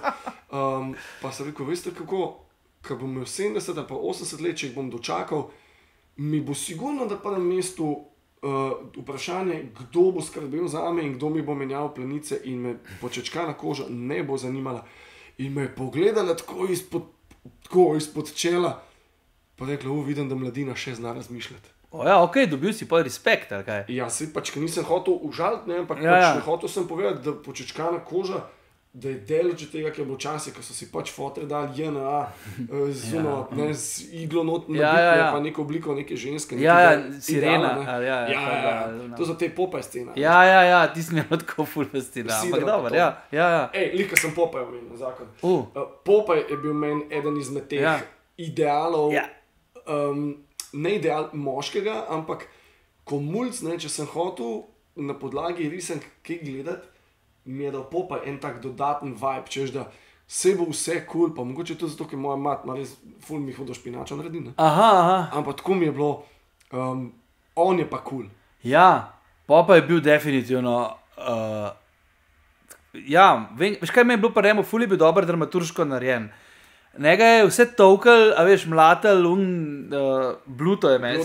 Pa sem rekel, veste kako, ko bom imel 70 ali pa 80 let, če jih bom dočakal, mi bo sigurno, da pa na mestu vprašanje, kdo bo skrbel zame in kdo mi bo menjal plenice in me počečkana koža ne bo zanimala. In me je pogledala tako izpod čela, pa rekla, vidim, da mladina še zna razmišljati. Dobil si pa respekt, ali kaj? Ja, si pač, ker nisem hotel užaliti, ne, ampak pač hotel sem povedati, da počečkana koža, da je deleč tega, ker bo časi, ko so si pač fotre dali JNA z iglo not nabit, pa neko obliko neke ženske. Sirena. To za te Popeye scena. Ti si imel tako ful scena, ampak dobro, Lika sem Popeye omenil na zakon. Popeye je bil meni eden izmed teh idealov, ne ideal moškega, ampak ko mulc, če sem hotel na podlagi risank kaj gledati, mi je dal Popeye en tak dodaten vibe, češ da se bo vse cool, pa mogoče to zato, ker moja mat ima res ful mi hudo špinačo naredi, ne. Ampak tako mi je bilo, on je pa cool. Popeye je bil definitivno, veš kaj mi je bilo pa remo, ful je bil dober dramaturško narejen. Njega je vse tolkel, a veš, mlatel, Bluto je meni.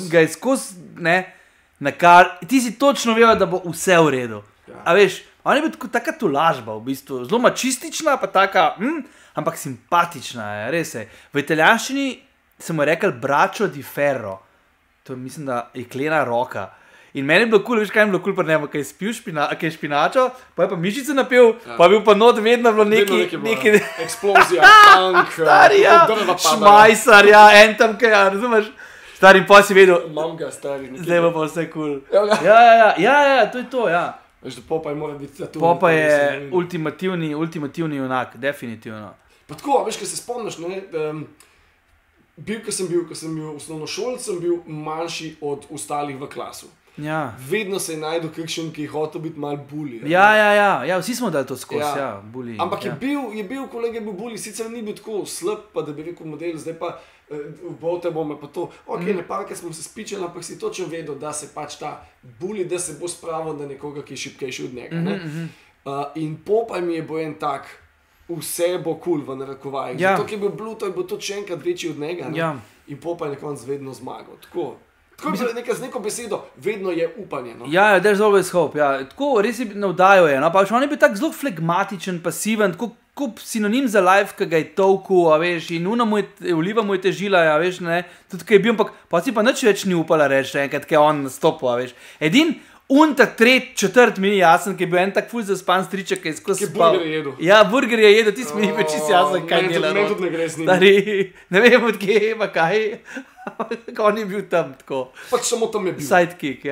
Ga je skozi, ne, na kar, ti si točno vedel, da bo vse v redu. A veš, on je bil taka tolažba v bistvu, zelo mačistična, pa taka, ampak simpatična je, res je. V italijanščini se mu je rekel Braccio di Ferro, to je mislim, da jeklena roka. In meni je bilo kul, veš kaj je bilo kul, pa ne, kaj je spil špinačo, pa je pa mišice napil, pa je bil pa not vedno bilo neki eksplozija, tank, šmajsar, en tam kaj, razumeš? Stari, pa si vedel, mamga, stari, zdaj pa vse kul. To je to, Veš, da Popeye mora biti tu. Popeye je ultimativni junak, definitivno. Pa tako, veš, kaj se spomniš, ne, ko sem bil osnovnošolec, sem bil manjši od ostalih v klasu. Vedno se je najdel kakšen, ki je hotel biti malo bully. Vsi smo dali to skozi, bully. Ampak je bil kolega, je bil bully, sicer ni bil tako slab, pa da bi rekel model, zdaj pa bote bome pa to. Nekaj smo se spičali, ampak si točno vedel, da se pač ta bully, da se bo spravil na nekoga, ki je šibkejši od njega. In Popeye mi je bil en tak, vse bo cool v narekovajih. Zato, ki je bil Bluto, je bil tudi še enkrat večji od njega. In Popeye je na koncu vedno zmagal. Tako z neko besedo, vedno je upanje. There's always hope. Tako res je navdajo je. On je bil tak zelo flegmatičen, pasiven, tako sinonim za life, ki ga je tolku, a veš, in oliva mu je težila, a veš, ne, tudi kaj je bil, ampak pa si pa nič več ni upala reči, enkrat, kaj je on nastopil, a veš. Edin, četrt mi ni jasen, ki je bil en tak ful zaspan striček, ki je skozi spal. Burger je jedel. Burger je jedel, ti si mi ni več čisto jasen, kaj dela. Meni tudi ne gre z njim. Stari, ne vem od kje, pa kaj. On je bil tam tako. Pač samo tam je bil. Sidekick,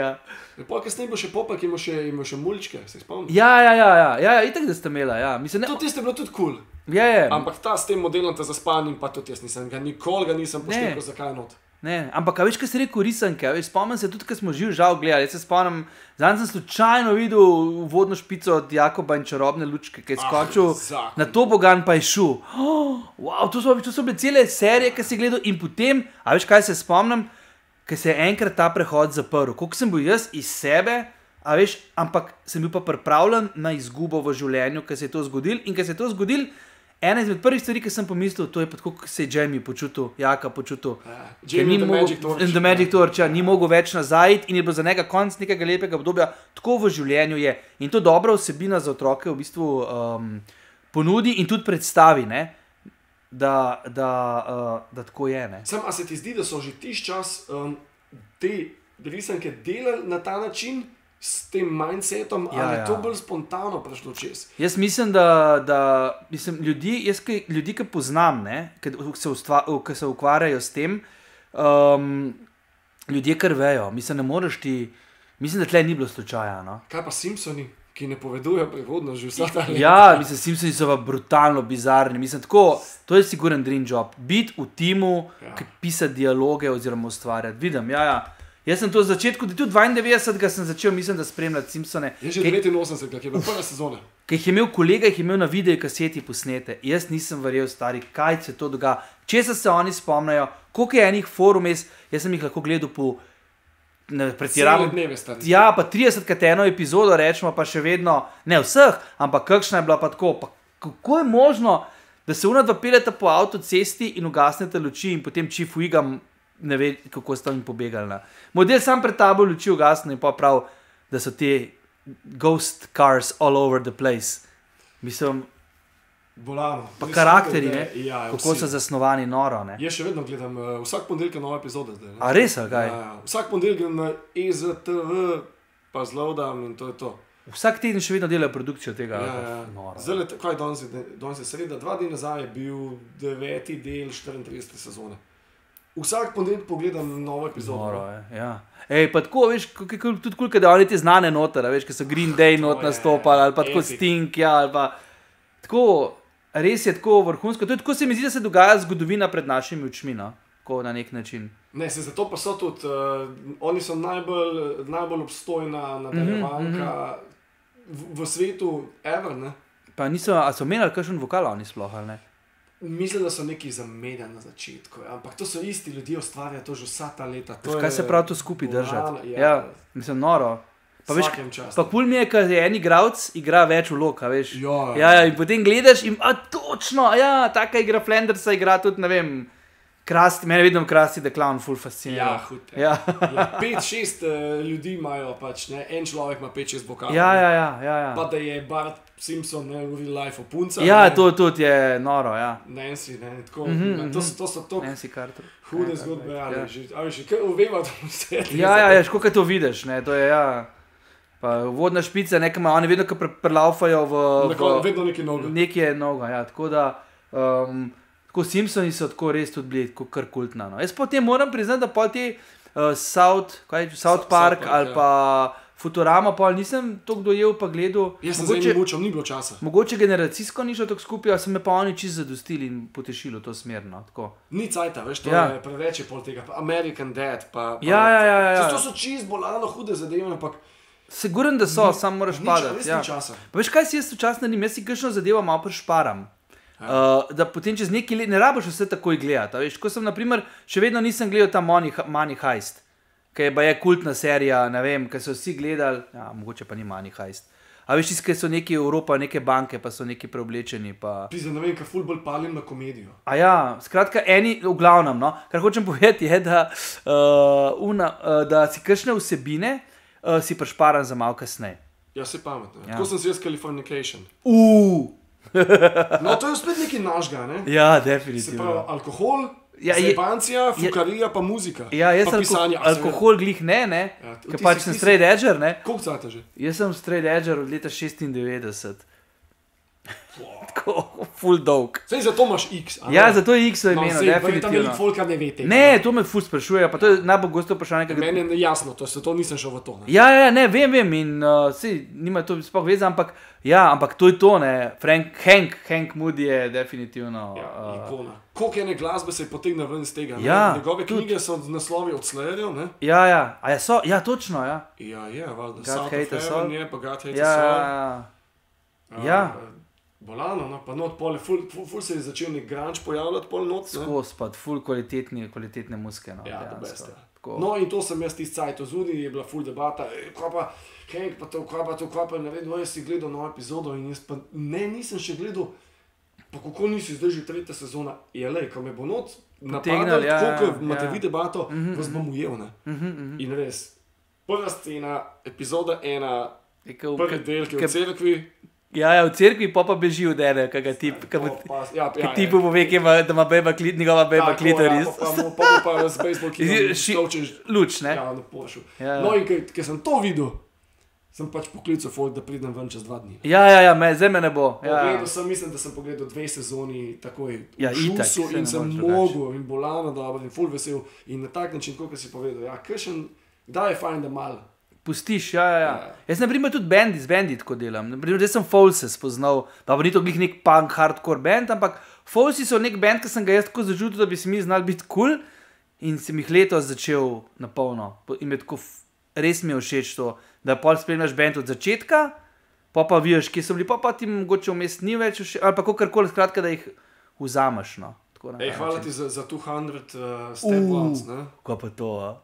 Kasneje je bil še Popeye, ki ima še mulčke, se spomniš? Itak da sta imela, To tiste je bilo tudi cool. Ampak ta s tem modelom te zaspanim, pa tudi jaz nisem ga nikoli nisem poštekal, zakaj not. Ne, ampak veš, kaj si rekel risanke, spomnim se tudi, ko smo žal gledali, jaz se spomnim, zadnji sem slučajno videl vodno špico od Jakoba in čarobne lučke, ki je skočil na tobogan, pa je šel. To so bile cele serije, ki si gledal in potem, a veš, kaj se spomnim, ko se je enkrat ta prehod zaprl, koliko sem bil jaz iz sebe, A veš, ampak sem bil pa pripravljen na izgubo v življenju, ker se je to zgodilo. In ker se je to zgodilo, ena izmed prvih stvari, ki sem pomislil, to je pa tako, kot se je Jamie počutil, Jaka počutil. Jamie the Magic Torch. The Magic Torch, ja, ni mogel več nazaj in je bilo za njega konc nekega lepega obdobja. Tako v življenju je. In to dobra vsebina za otroke v bistvu ponudi in tudi predstavi, ne? Da tako je. Ne? Sam, a se ti zdi, da so že tiš čas te risanke delali na ta način, s tem mindsetom, ali je to bolj spontano prišlo čez? Jaz mislim, da ljudi, ki poznam, ki se ukvarjajo s tem, ljudje kar vejo. Mislim, da tle ni bilo slučaja. No? Kaj pa Simpsoni, ki ne povedujejo prihodnost že vsa ta leta? Ja, mislim, Simpsoni so pa brutalno bizarni. Mislim, tako, to je siguren dream job. Biti v timu, pisati dialoge oziroma ustvarjati. Vidim, Jaz sem to v začetku, tudi 92. sem začel, mislim, da spremljati Simpsone. Je že 89, ki je bila prva sezona. Ki jih je imel kolega, jih je imel na video kaseti posnete. Jaz nisem verjel, stari, kaj se to dogaja. Česa se oni spomnajo, koliko je enih forumov, jaz sem jih lahko gledal po pretiravanju. Ja, pa 30-krat eno epizodo rečemo, pa še vedno, ne vseh, ampak kakšna je bila pa tako. Pa kako je možno, da se unadva peljeta po avtocesti in ugasnete luči in potem Chief Wiggum ne ve, kako sta jim pobegali. Model sam pred tabo luči ugasne in pa prav, da so te ghost cars all over the place. Mislim, bolano. Pa karakteri, kako so zasnovani noro. Jaz še vedno gledam vsak ponedeljek nove epizode. Zdaj, a res, ali kaj? Vsak ponedeljek na EZTV pa zlodam in to je to. Vsak teden še vedno delajo produkcijo tega. Zdaj, kaj je danes je sreda? 2 dni nazaj je bil 9. del 34. sezone. Vsak ponedeljek pogledam novo epizodo. Ej, pa tako, veš, tudi koliko da oni te znane noter, veš, ki so Green Day not nastopali, ali pa tako Sting, ali pa tako, res je tako vrhunsko. To je tako, se mi zdi, da se dogaja zgodovina pred našimi očmi, no, tako na nek način. Ne, se zato pa so tudi, oni so najbolj obstojna nadaljevanka v svetu ever, ne. Pa niso, a so menjali kakšen vokal oni sploh, ali ne? Mislim, da so neki zamenjali na začetku, ampak to so isti ljudje, ustvarjajo to že vsa ta leta. Kaj se prav to skupaj držati? Ja, mislim, noro. Pa veš, pa kul mi je, ker je en igralec, igra več vlog, veš. Ja, in potem gledaš in, točno, taka igra Flandersa, igra tudi, ne vem, Krusty, mene vedno Krusty the Clown ful fascinira. Ja, hud. 5-6 ljudi imajo pač, ne, en človek ima 5-6 vokalov. Ja. Pa da je Bart Simpson, ne, v real life punca. Ja, to tudi je noro, ja. Nancy, ne, tako, to so to Nancy Carter. Hude zgodbe, ali že, kaj uveva to vse. Ja, kako to vidiš, ne, to je, Pa vodna špica, nekaj ima, oni vedno, ko prelaufajo vedno neki noga. Neki je noga, tako da, tako Simpsoni so tako res tudi bili kar kultna. No. Jaz potem moram priznati, da pa te South Park ali pa Futurama, pa nisem toliko dojel pa gledal. Jaz sem zdaj ni bilo časa. Mogoče generacijsko ni šlo tako skupaj, a so me pa oni čisto zadostili in potešili v to smer. No, ni cajta, veš, to je preveč je pol tega. American Dad, pa... Ja. To so čisto bolano hude zadeve, ampak... Siguren, da so, samo moraš padati. Ni časa. Pa veš, kaj si jaz včasih naredim? Jaz si kakšno zadevo malo prešparam. Da potem čez nekaj let ne rabiš vse takoj gledati. Veš, ko sem, naprimer, še vedno nisem gledal ta Money Heist, ki je kultna serija, ne vem, ki so vsi gledali, mogoče pa ni Money Heist. A veš, ki so neki Evropa, neke banke, pa so neki preoblečeni, pa... Pizda, ne vem, kaj ful bolj palim na komedijo. Skratka, v glavnem, no, kar hočem povedati je, da si kakšne vsebine si prešparam za malo kasneje. Ja, se pametno. Tako sem si jaz Californication. No, to je spet nekaj našega, ne? Ja, definitivno. Se pravi, alkohol, zebancija, fukarija, pa muzika. Ja, jaz sem alkohol glih ne? Ker pač sem straight edger, ne? Koliko cajta že? Jaz sem straight edger od leta 96. Tako, full dolg. Sej, zato imaš X. Ja, zato je X v imenu, definitivno. Tam velik folka ne ve tega. Ne, to me ful sprašuje, pa to je najbolj gosto vprašanje. Meni je jasno, to nisem šel v to. Ja, ne, vem in nima to sploh veze, ampak to je to, ne. Hank Moody je definitivno... Ikona. Koliko ene glasbe se je potegnil ven iz tega, ne? Njegove knjige so z naslovi od Slayerjev, ne? Ja, točno, ja. Ja, valjda, God Hate Us All. Pa God Hate Us All. Ja. Bolano, no, pa not pole, ful se je začel nek grunge pojavljati pol not, ne? Skos pa, ful kvalitetne muske, no. Ja, the best, ja. No in to sem jaz tisti cajt ozudil, je bila full debata, kaj pa Hank, pa to, kaj pa naredil, jaz si gledal novo epizodo in jaz pa nisem še gledal, pa kako nisi zdaj že 3. sezona, ko me bo noč napadal, tako kot imate vi debato, vas bom ujel, ne. In res, prva scena, epizoda 1, prvi del, ki je v cerkvi. Ja, v cerkvi pa beži od ene, ki tipu pove, da ima njegova beba klitoris. Pa z bejsbolki štovčeš luč, ne? Ja, na pošu. No in ker sem to videl, sem pač poklical folk, da pridem ven čez 2 dni. Ja, zdaj me ne bo. Mislim, da sem pogledal 2 sezoni takoj v šusu in sem mogel in bolano dobro in ful vesel in na tak način, kot si povedal, kdaj je fajn, da malo. Pustiš, ja. Jaz na primer tudi z bendi tako delam. Naprimer, zdaj sem Folse spoznal, pa ni to glih nek punk, hardcore band, ampak Folsi so nek band, ki sem ga jaz tako začutil, da bi se mi znal biti cool in sem jih letos začel na polno. In me tako res mi je všeč to, da pol spremljaš band od začetka, pa vidiš, kje so bili, pa ti mogoče vmes ni več všeč, ali pa kakorkoli, skratka, da jih vzameš, no. Hvala ti za 200 step ones, ne? Kaj pa to,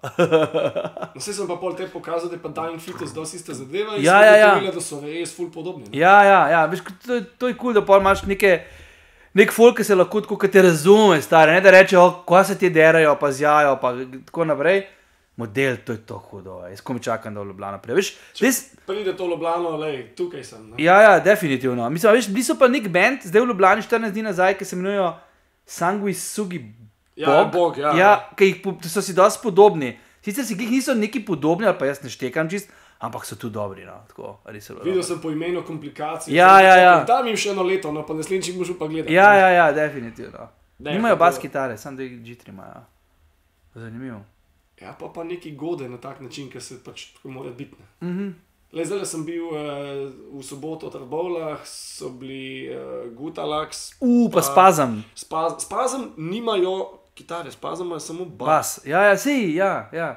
No, sem pa pol te pokazal, da je pa Dying Fetus dosti ista zadeva in da so res ful podobni. Ne? Ja, veš, to je cool, da pol imaš nek folk, ki se lahko tako, ki te razume, stare, ne da reče, kaj se ti derajo, pa zjajo, pa tako naprej. Model, to je to hudo, jaz ko mi čakam, da v Ljubljano prije, veš? Pride to v Ljubljano, tukaj sem, ne? Ja, definitivno. Mislim, veš, bili so pa nek band, zdaj v Ljubljani 14 dni nazaj, ki se imenujejo Sanguisugi Bog, ki so si dosti podobni. Sicer si glih niso neki podobni, ali pa jaz ne štekam čist, ampak so tu dobri, no, tako, res so dobri. Videl sem po imenu komplikacij. Ja. Dam jim še 1 leto, no, pa naslednjič jim boš pa gledati. Ja, definitivno. Nimajo bas kitare, samo da G3 imajo. Zanimivo. Ja, pa neki gode na tak način, ker se pač tako mora biti. Zdaj sem bil v soboto v Trbovljah, so bili Gutalax. Pa Spazam. Spazam nimajo kitare, Spazam imajo samo bas. Ja.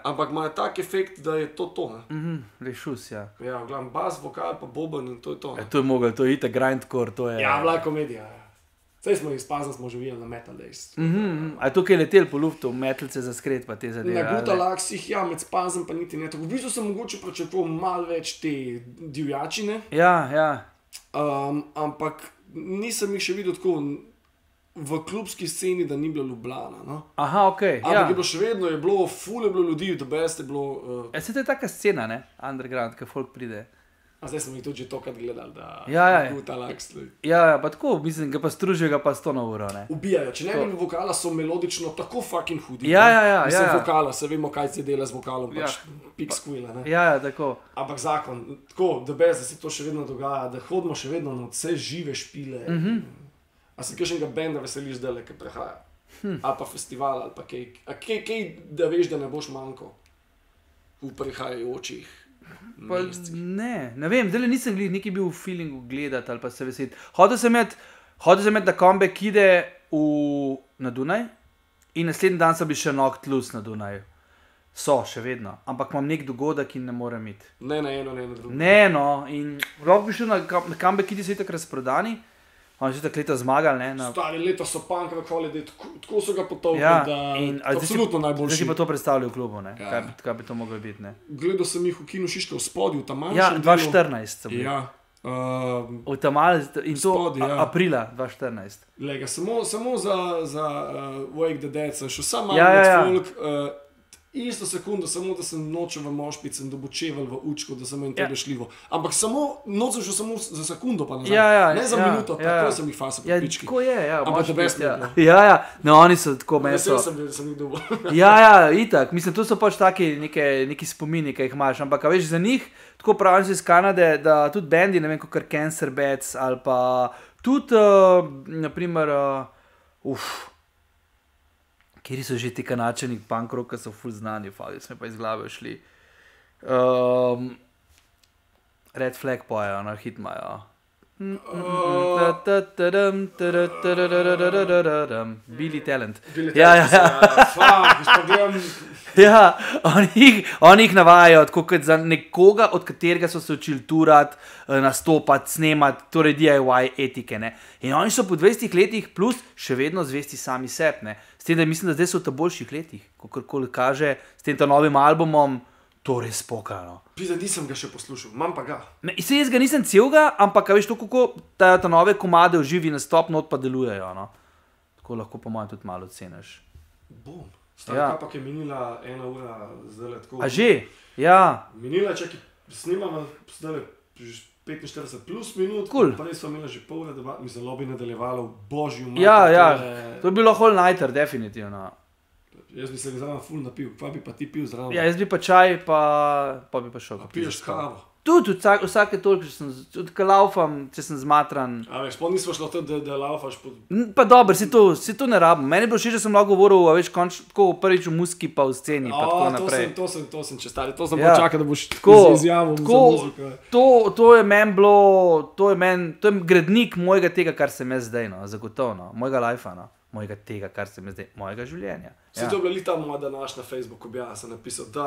Ampak imajo tak efekt, da je to, ne? Rešus, ja. Ja, gledam, bas, vokal, pa boben in to je to. To je mogel, to je itak grindcore, to je... Ja, bila komedija, ja. Saj smo jih Spazam, smo živeli na Metal Days. A je to, ki je letel po luftu, metalce za skret, pa te zadeve? Na Gutalaxih, ja, med Spazam pa niti ne. Tako v bistvu sem mogoče pričakoval malo več te divjačine. Ja. Ampak nisem jih še videl tako v klubski sceni, da ni bila Ljubljana, no. Aha, okej, ja. Ampak je bilo še vedno, ful je bilo ljudi, the best je bilo... Se to je taka scena, ne? Underground, ki folk pride. A zdaj smo jih tudi že tokrat gledali, da Gutalax. Ja, pa tako, mislim, ga pa stružijo ga pa 100 na uro, ne. Ubijajo, če ne bi vokala, so melodično tako fucking hudi. Ja. Mislim, vokala, se vemo, kaj se dela z vokalom, pač pik squilla, ne. Ja, tako. Ampak zakon, tako, the best, da se to še vedno dogaja, da hodimo še vedno na vse žive špile. A se kakšnega benda veseliš zdajle, ki prehaja? Ali pa festival, ali pa kaj, da veš, da ne boš manjko v prehajajočih. Ne vem, zdaj nisem nekaj bil v feelingu gledati ali pa se veseliti. Hodil sem imeti na comeback ide na Dunaj in naslednji dan so bili še Noctlus na Dunaju. So, še vedno, ampak imam nek dogodek in ne morem iti. Ne na eno, ne na drugo. Ne, no, in lahko bi šel na comeback ide, so itak razprodani. Oni so tako leta zmagali, ne? Stari leta so punk rock holiday, tako so ga potovili, da absolutno najboljši. Zdaj si pa to predstavljal v klubu, ne? Kaj bi to moglo biti, ne? Gledal sem jih v kinu Šiška v spodju, tam manjšem delu. Ja, 2014 so bili. Ja. V Tamal in to aprila 2014. Lega, samo za Wake the Dead sem šel, sam malo med folk, isto sekundo, samo da sem nočel v mošpic in dobočeval v učko, da sem in to rešljivo. Ampak noč sem šel samo za sekundo pa nazaj, ne za minuto, tako sem jih fasal po pički. Tako je, ampak the best je. Ja, no oni so tako meso. Vesel sem, da sem jih dobil. Ja, itak, mislim, to so pač neki spomini, ki jih imaš, ampak veš, za njih, tako pravim se iz Kanade, da tudi bendi, ne vem, kakor Cancer Bats ali pa tudi, naprimer, kjeri so že ti kanačani punk rock, ki so ful znani, smo pa iz glave šli. Red Flag pojejo, no, hit imajo. Billy Talent. Ja, oni jih navajajo tako kot za nekoga, od katerega so se učili turati, nastopati, snemati, torej DIY etike, ne. In oni so po 20 letih plus še vedno zvesti sami sebi, ne. S tem, da mislim, da zdaj so v ta boljših letih, kakorkoli kaže, s tem ta novim albumom, to res pokano. Pisa, nisem ga še poslušal, imam pa ga. Jaz ga nisem celega, ampak veš to, kako ta nove komade v živi nastop not pa delujejo, no. Tako lahko po mojem tudi malo ceniš. Bom. Stara kapak je minila 1 ura, zdaj tako. A že? Ja. Minila, če snimamo zdaj 45 plus minut, Cool. Prej smo imeli že pol ure, mi zelo bi nadaljevalo v božji umor. Ja, to je bilo whole nighter, definitivno. Jaz bi se ga zraven ful napil, kva bi pa ti pil zraven? Ja, jaz bi pa čaj, pa bi pa šel. A piješ kavo? Tudi vsake toliko, tudi ko laufam, če sem zmatran. A veš, sploh nismo šlo to, da laufaš pod... Pa dobro, si to ne rabim. Meni je bilo všeč, da sem lahko govoril, a veš, tako prvič v muziki, pa v sceni, pa tako naprej. To sem čestali, to sem počakal, da boš izjavil za muziko. To je meni bilo, to je gradnik mojega tega, kar sem jaz zdaj, no, zagotovo, no, mojega lajfa, no. Mojega tega, kar se mi zdaj, mojega življenja. Se to je bila ta moja današnja Facebook objava, sem napisal, da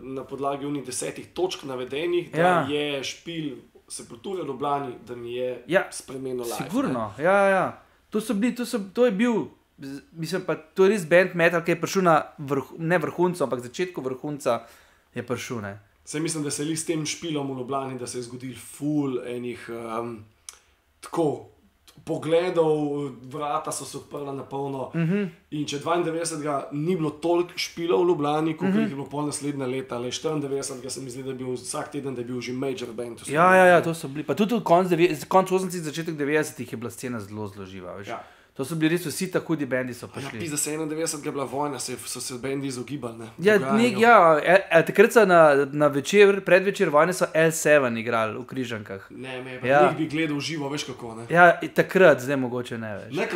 na podlagi unih 10 točk navedenih, da je špil Sepulture v Ljubljani, da mi je spremenil life. Sigurno, ja. To je bil, mislim pa, to je res band metal, ki je prišel na ne vrhuncu, ampak začetku vrhunca je prišel, ne. Se mislim, da se je s tem špilom v Ljubljani, da se je zgodil ful enih tako pogledov, vrata so se odprla na polno. In če 92. ni bilo toliko špilov v Ljubljani, koliko jih je bilo pol naslednja leta, ali 94. se mi zdi, da je bil vsak teden, da je bil že major band. Ja, to so bili. Pa tudi konc 80-ih, začetek 90-ih je bila scena zelo živa, veš. To so bili res vsi ta hudi bendi so prišli. Ja, pisa se 91. je bila vojna, so se bendi izogibali, ne? Takrat so na večer, predvečer vojne so L7 igrali v Križankah. Ne, njih bi gledal živo, veš kako, ne? Ja, takrat, zdaj mogoče ne, veš.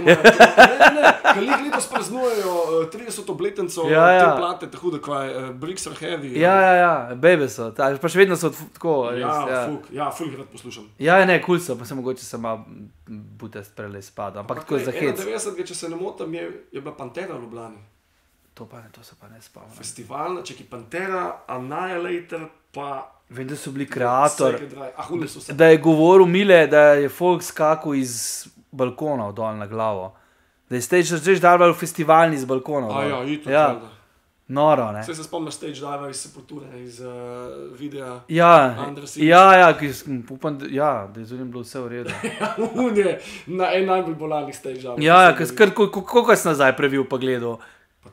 Ker letos praznujejo 30 obletnico te plate, tako da kaj, Bricks are heavy. Ja, bebe so, pa še vedno so tako, res. Ful jih rad poslušam. Ja, ne, cool so, pa se mogoče sem malo butast prelej spadal, ampak tako za hec. 91. če se ne motim, je bila Pantera v Ljubljani. To se pa ne spomnim. Festivalna, čeki Pantera, Annihilator, pa... Vem, da so bili kreator, so se. Da je govoril Mile, da je folk skakal iz balkonov dol na glavo. Da je stage dive festivalni z balkonov. Noro, ne? Se spomniš stage dive iz Sepulture, iz videa Under Siege? Ja, upam, da je z njim bilo vse v redu. On je najbolj bolanih stage dive. Ja, koliko si nazaj previl pa gledal?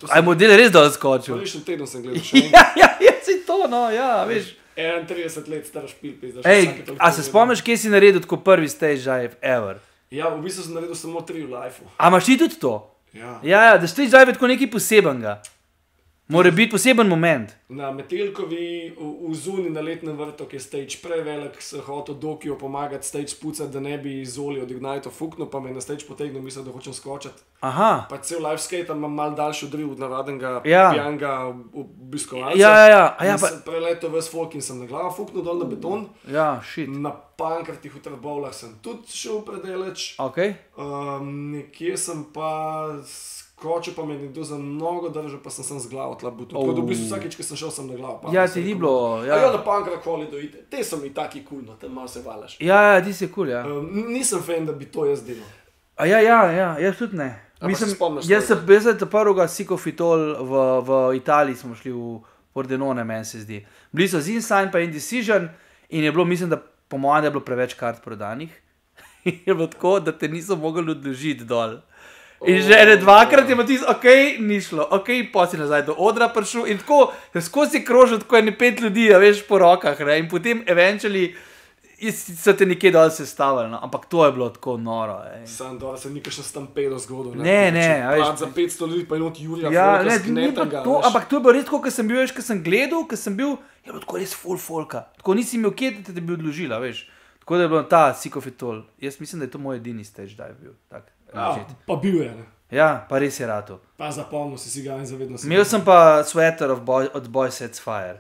A je model res dol skočil? Prejšnji teden sem gledal še enkrat. Ja, si to, no, ja, veš. 31 let star špil, pizdaš. A se spomniš, kje si naredil tako prvi stage dive ever? Ja, v bistvu sem naredil samo 3 v lifeu. A imaš ti tudi to? Ja, da stage dive je tako nekaj posebenega. Mora biti poseben moment. Na Metelkovi v zuni na letnem vrtu, ki je stage prevelik, se hotel Dokiju pomagati stage spucati, da ne bi Zoli od Ignite'o fuknil, pa me na stage potegnil, mislil, da hočem skočiti. Aha. Pa cel live skate imam mal daljši odriv od navadnega pijanga obiskovalca. Ja. In sem preletel ves folk in sem na glavo fuknil dol na beton. Ja, shit. Na Pankrtih v Trbovlah sem tudi šel predaleč. Ok. Nekje sem pa skočil, pa me je nekdo za mnogo držal, pa sem z glavo tla butil. Tako da v bistvu vsakeč, ko sem šel, sem na glavo. Ja, ti ni bilo. Ja, na Pankrah holi dojite. Te so mi taki cool, no, tam malo se valaš. Ja, ti si cool, ja. Nisem fan, da bi to jaz delal. Jaz tudi ne. Jaz sem prvega Sikofitol v Italiji smo šli v Pordenone, meni se zdi. Bili so z Insign pa Indecision in je bilo, mislim, da po mojem, da je bilo preveč kart prodanih. Je bilo tako, da te niso mogli odložiti dol. In že dvakrat je pa tisto, ni šlo, pa si nazaj do odra prišel in tako, skozi krožil, tako je 5 ljudi, veš, po rokah, ne, in potem eventually so te nekje dol sestavili, no, ampak to je bilo tako noro, Sam dol se ni kakšen stampedo zgodil, ne, veš. Za 500 ljudi pa enot Jurija Folka zgnetega, ampak to je bilo res tako, ko sem bil, veš, ko sem gledal, je bilo tako res full folka, tako nisi imel kje, da te bi odložila, veš, tako da je bilo ta Sikofitol, jaz mislim, da je to moj edini stage dive bil, tak. Pa bil je, ne? Ja, pa res je rato. Pa zapomnil si ga in zavedno si. Imel sem pa sweater od Boy Sets Fire.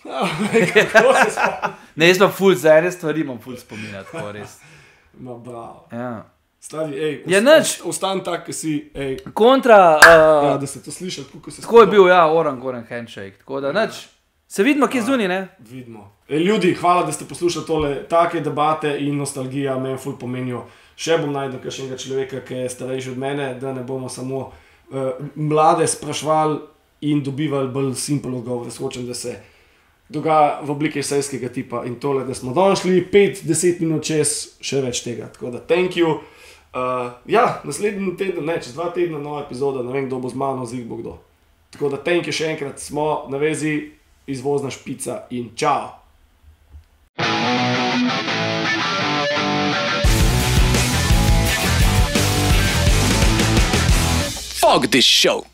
Kako se spomnim? Ne, jaz imam ful, za ene stvari imam ful spominja, tako res. Ma bravo. Ja. Stari, ostan tak, ki si, Kontra... da se to sliša, kako se... Tako je bil, Oran handshake, tako da nič. Se vidimo, kje zunaj, ne? Vidimo. Ljudi, hvala, da ste poslušali tole, take debate in nostalgija meni ful pomenijo. Še bom najdel kakšnega človeka, ki je starejši od mene, da ne bomo samo mlade sprašvali in dobivali bolj simpel odgovor. Jaz hočem, da se dogaja v obliki esejskega tipa in tole, da smo danes šli 5-10 minut čez, še več tega. Tako da, thank you. Naslednji teden, čez 2 tedna nova epizoda, ne vem, kdo bo z mano, zih bo kdo. Tako da, thank you še enkrat, smo na vezi, izvozna špica in čao. Fuck this show.